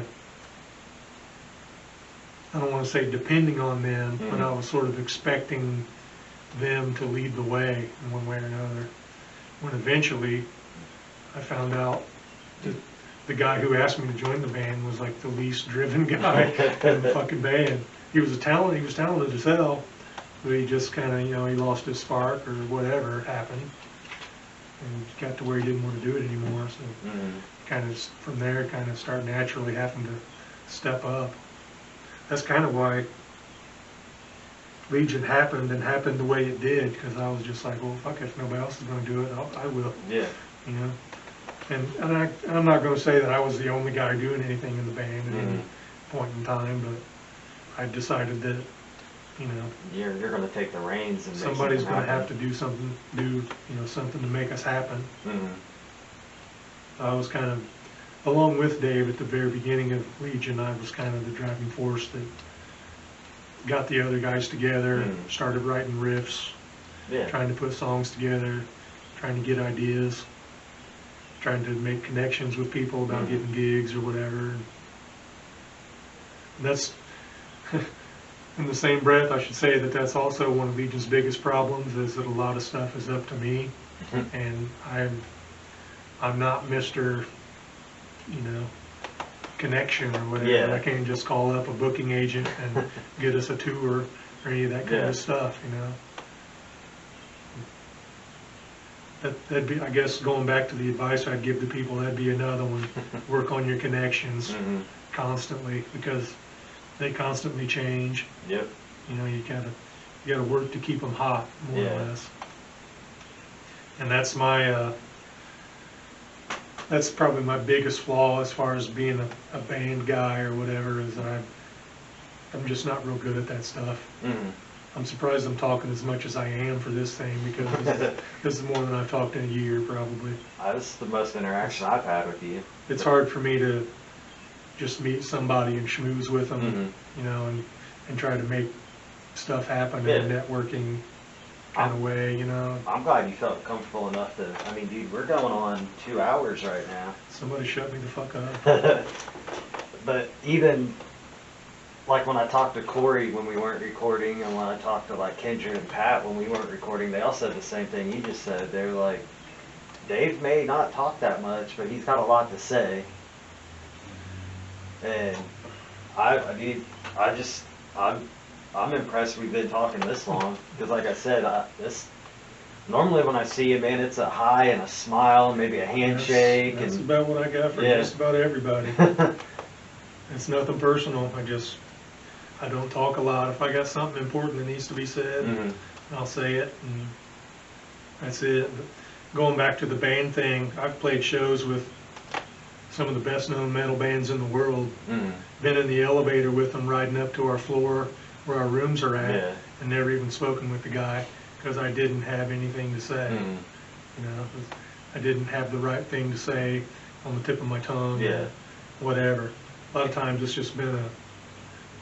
I don't want to say depending on them, but I was sort of expecting them to lead the way in one way or another. When eventually I found out that the guy who asked me to join the band was like the least driven guy in the fucking band. He was talented as hell, but he just kind of, you know, he lost his spark or whatever happened, and got to where he didn't want to do it anymore. So kind of from there, kind of start naturally having to step up. That's kind of why Legion happened the way it did, because I was just like, well, fuck it, if nobody else is going to do it, I will. Yeah. You know, and I'm not going to say that I was the only guy doing anything in the band at any point in time, but I decided that, you know, you're going to take the reins and somebody's going to have to do something, something to make us happen. I was kind of, along with Dave at the very beginning of Legion, I was kind of the driving force that got the other guys together, started writing riffs, trying to put songs together, trying to get ideas, trying to make connections with people about getting gigs or whatever. And that's, in the same breath, I should say that that's also one of Legion's biggest problems, is that a lot of stuff is up to me, and I'm not Mr., connection or whatever. I can't just call up a booking agent and get us a tour. or any of that kind of stuff, you know. That'd be, I guess, going back to the advice I'd give to people, that'd be another one. Work on your connections constantly, because they constantly change. Yep. You know, you gotta work to keep them hot, more or less. And that's that's probably my biggest flaw as far as being a band guy or whatever, is that I'm just not real good at that stuff. I'm surprised I'm talking as much as I am for this thing, because this is more than I've talked in a year, probably. This is the most interaction I've had with you. It's hard for me to just meet somebody and schmooze with them, you know, and try to make stuff happen in a networking kind of way, you know. I'm glad you felt comfortable enough to, I mean, dude, we're going on 2 hours right now. Somebody shut me the fuck up. But even, like when I talked to Corey when we weren't recording, and when I talked to like Kendra and Pat when we weren't recording, they all said the same thing you just said. They were like, Dave may not talk that much, but he's got a lot to say. And I'm impressed we've been talking this long, because like I said, normally when I see you, man, it's a hi and a smile, maybe a handshake. That's about what I got for just about everybody. It's nothing personal. I don't talk a lot. If I got something important that needs to be said, I'll say it, and that's it. But going back to the band thing, I've played shows with some of the best known metal bands in the world. Been in the elevator with them, riding up to our floor where our rooms are at, and never even spoken with the guy, because I didn't have anything to say. You know, I didn't have the right thing to say on the tip of my tongue, or whatever. A lot of times it's just been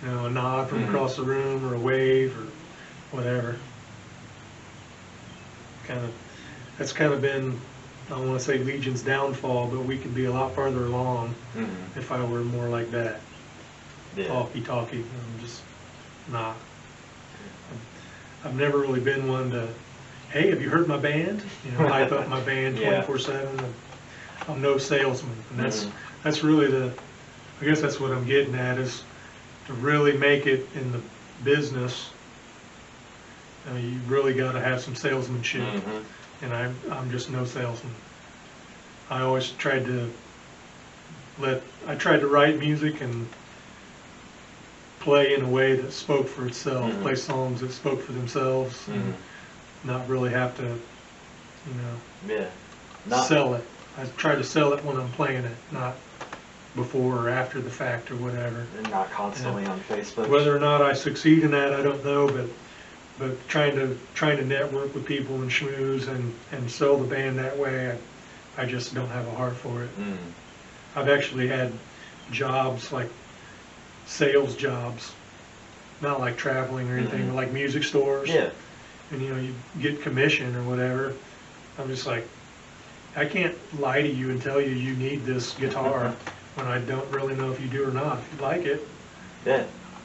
a nod from across the room, or a wave, or whatever. That's kind of been, I don't want to say Legion's downfall, but we could be a lot farther along if I were more like that. Talky. I'm just not. I've never really been one to, hey, have you heard my band? You know, hype up my band 24/7. I'm no salesman, and that's really I guess that's what I'm getting at, is to really make it in the business. I mean, you really got to have some salesmanship, and I'm just no salesman. I always tried to write music and play in a way that spoke for itself, play songs that spoke for themselves, and not really have to, you know, sell it. I try to sell it when I'm playing it, not before or after the fact or whatever. And not constantly on Facebook. Whether or not I succeed in that, I don't know, but trying to network with people and schmooze and sell the band that way, I just don't have a heart for it. I've actually had jobs, like sales jobs, not like traveling or anything, but like music stores. And you know, you get commission or whatever. I'm just like, I can't lie to you and tell you you need this guitar when I don't really know if you do or not. If you like it,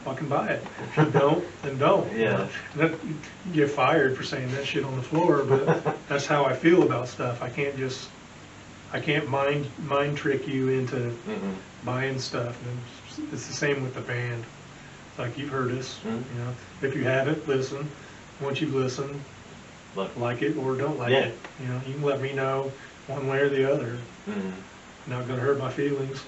fucking buy it. If you don't, then don't. You can get fired for saying that shit on the floor, but that's how I feel about stuff. I can't mind trick you into buying stuff. And it's the same with the band. It's like, you've heard us, you know. If you haven't, listen. Once you've listened, like it or don't like it. You know, you can let me know one way or the other. Not gonna hurt my feelings.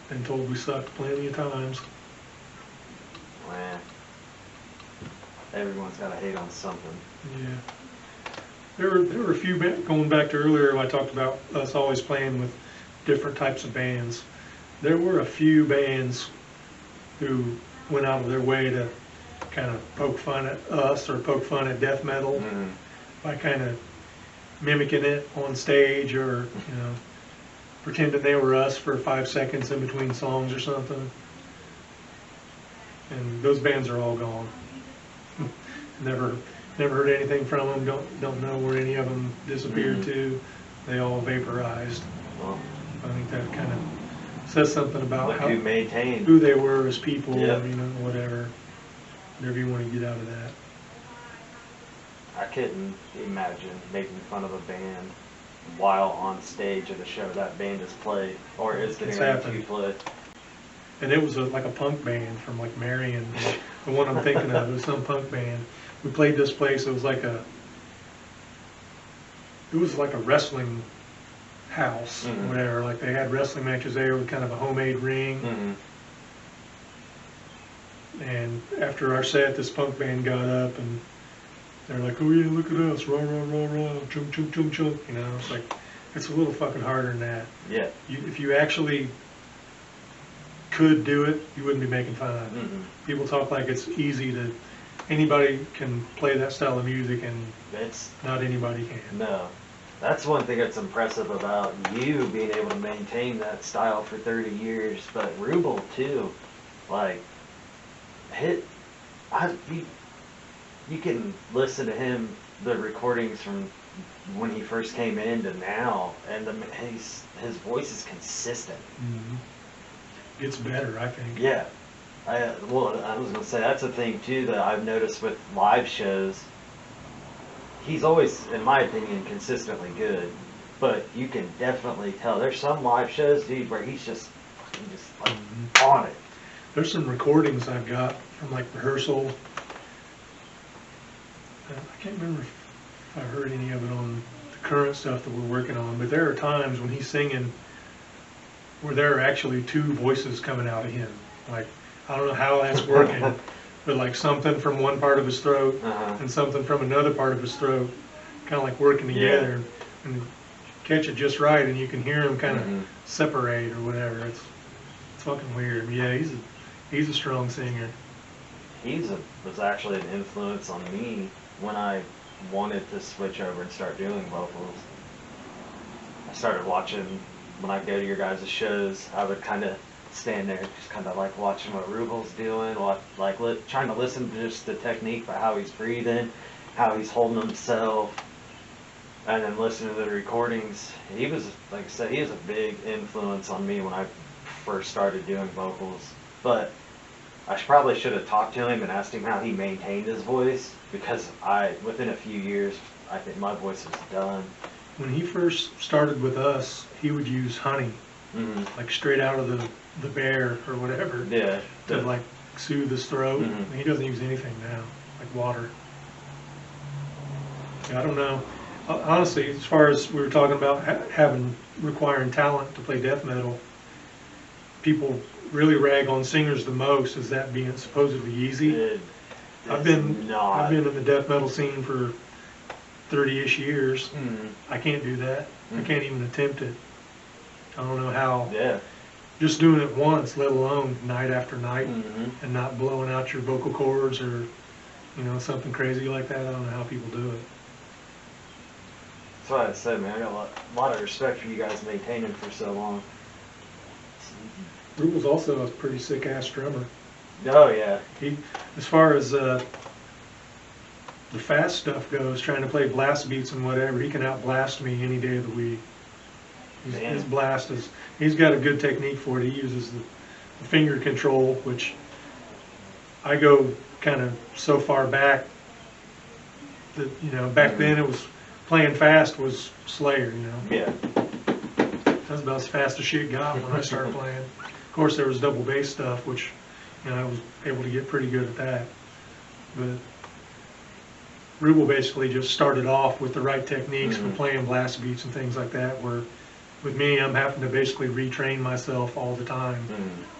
Been told we sucked plenty of times. Man, everyone's got to hate on something. Yeah. There were a few, going back to earlier when I talked about us always playing with different types of bands. There were a few bands who went out of their way to kind of poke fun at us or poke fun at death metal by kind of mimicking it on stage, or you know, pretending they were us for 5 seconds in between songs or something. And those bands are all gone. Never heard anything from them. Don't know where any of them disappeared to. They all vaporized. Well, I think that kind of says something about who they were as people, you know, whatever you want to get out of that. I couldn't imagine making fun of a band while on stage at a show that band has played or is getting ready to play. and it was like a punk band from like Marion, the one I'm thinking of. It was some punk band. We played this place. It was like a wrestling house, or whatever. Like they had wrestling matches there with kind of a homemade ring. And after our set, this punk band got up and they're like, "Oh yeah, look at us, rah rah rah rah, chunk chunk chunk chunk." You know, it's like it's a little fucking harder than that. Yeah. If you actually could do it, you wouldn't be making fun of it. People talk like it's easy to. Anybody can play that style of music, and It's not anybody can. no. That's one thing that's impressive about you being able to maintain that style for 30 years, but Rubel too. Like, you can listen to him, the recordings from when he first came in to now, and his voice is consistent. Gets better, I think. Yeah. I was going to say, that's a thing too that I've noticed with live shows. He's always, in my opinion, consistently good, but you can definitely tell. There's some live shows, dude, where he's just fucking like on it. There's some recordings I've got from like rehearsal. I can't remember if I heard any of it on the current stuff that we're working on, but there are times when he's singing where there are actually two voices coming out of him. Like, I don't know how that's working, but like something from one part of his throat and something from another part of his throat, kind of like working together, and catch it just right, and you can hear him kind of separate or whatever. It's fucking weird. But yeah, he's a strong singer. Was actually an influence on me when I wanted to switch over and start doing vocals. I started watching, when I go to your guys' shows, I would kind of stand there, just kind of like watching what Rubel's doing, trying to listen to just the technique, by how he's breathing, how he's holding himself, and then listening to the recordings. He was, like I said, he was a big influence on me when I first started doing vocals. But I probably should have talked to him and asked him how he maintained his voice, because within a few years, I think my voice was done. When he first started with us, he would use honey, like straight out of the bear or whatever, to like soothe his throat. He doesn't use anything now, like water. Yeah, I don't know. Honestly, as far as we were talking about requiring talent to play death metal, people really rag on singers the most as that being supposedly easy. I've been in the death metal scene for 30-ish years. I can't do that. I can't even attempt it. I don't know how. Yeah. Just doing it once, let alone night after night, and not blowing out your vocal cords or, something crazy like that. I don't know how people do it. That's why I said, man, I got a lot of respect for you guys maintaining for so long. Rubel's also a pretty sick-ass drummer. Oh, yeah. He, as far as the fast stuff goes, trying to play blast beats and whatever, he can outblast me any day of the week. His blast is, he's got a good technique for it. He uses the finger control, which I go kind of so far back that, back then it was, playing fast was Slayer, Yeah. That's about as fast as shit got when I started playing. Of course, there was double bass stuff, which, I was able to get pretty good at that. But Rubel basically just started off with the right techniques for playing blast beats and things like that, where with me, I'm having to basically retrain myself all the time,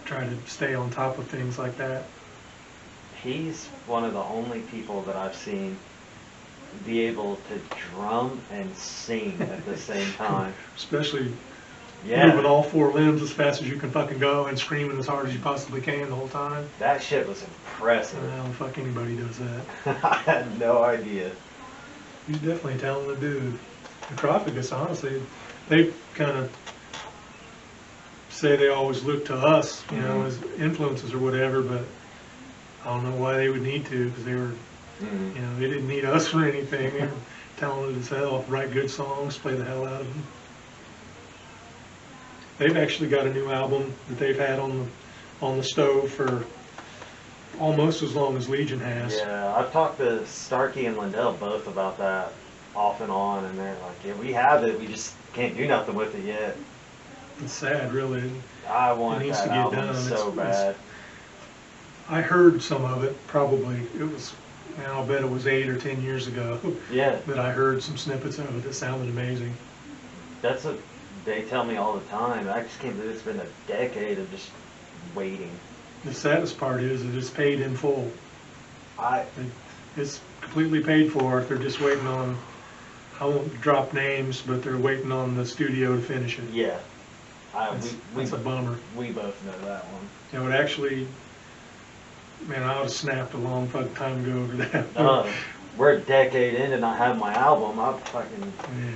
try to stay on top of things like that. He's one of the only people that I've seen be able to drum and sing at the same time. Especially moving all four limbs as fast as you can fucking go and screaming as hard as you possibly can the whole time. That shit was impressive. I don't know, fuck anybody does that. I had no idea. He's definitely a talented dude. Necrophagus, honestly, they kind of say they always look to us, as influences or whatever, but I don't know why they would need to, because they were, they didn't need us for anything. They were talented as hell, write good songs, play the hell out of them. They've actually got a new album that they've had on the stove for almost as long as Legion has. Yeah, I've talked to Starkey and Lindell both about that off and on, and they're like, yeah, we have it, we just can't do nothing with it yet. It's sad, really. I want needs that to get album done. so It's- bad. I heard some of it, probably, it was, man, I'll bet it was 8 or 10 years ago, Yeah, that I heard some snippets of it that sounded amazing. that's what they tell me all the time. I just can't believe it's been a decade of just waiting. The saddest part is that it's paid in full. I It's completely paid for. They're just waiting on, I won't drop names, but they're waiting on the studio to finish it. yeah. That's a bummer. We both know that one. You know, it actually, man, I would have snapped a long fucking time ago over that. We're a decade in and I have my album. I fucking Yeah.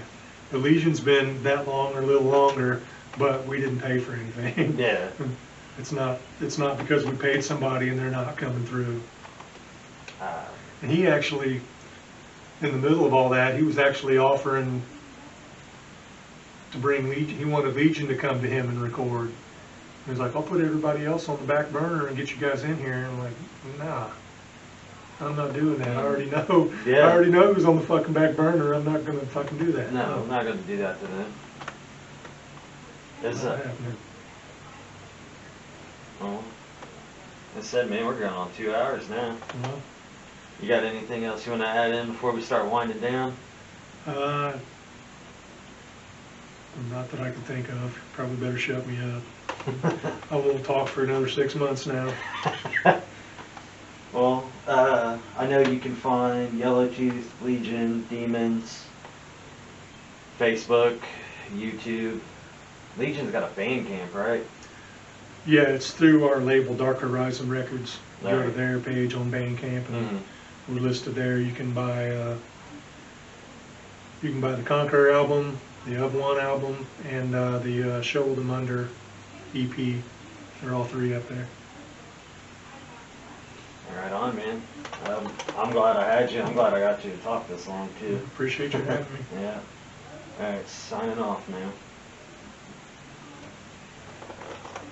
The Legion's been that long or a little longer, but we didn't pay for anything. yeah. It's not because we paid somebody and they're not coming through. And he actually, in the middle of all that, he was actually offering to bring Legion. He wanted Legion to come to him and record. He was like, I'll put everybody else on the back burner and get you guys in here. And I'm like, nah, I'm not doing that. I already know. Yeah. I already know who's on the fucking back burner. I'm not gonna fucking do that. No, I'm not gonna do that to them. It's Not happening. oh, I said, man, we're going on 2 hours now. Well, You got anything else you want to add in before we start winding down? not that I can think of. Probably better shut me up. I won't talk for another 6 months now. Well, I know you can find Yellow Tooth, Legion, Demons, Facebook, YouTube. Legion's got a Bandcamp, right? Yeah, it's through our label, Dark Horizon Records. Go to Alright. their page on Bandcamp, and we're listed there. You can buy the Conqueror album, the Of One album, and the Shovel Them Under EP. They're all three up there. Right on, man. I'm glad I had you. I'm glad I got you to talk this long, too. Appreciate you having me. Yeah. All right, signing off now.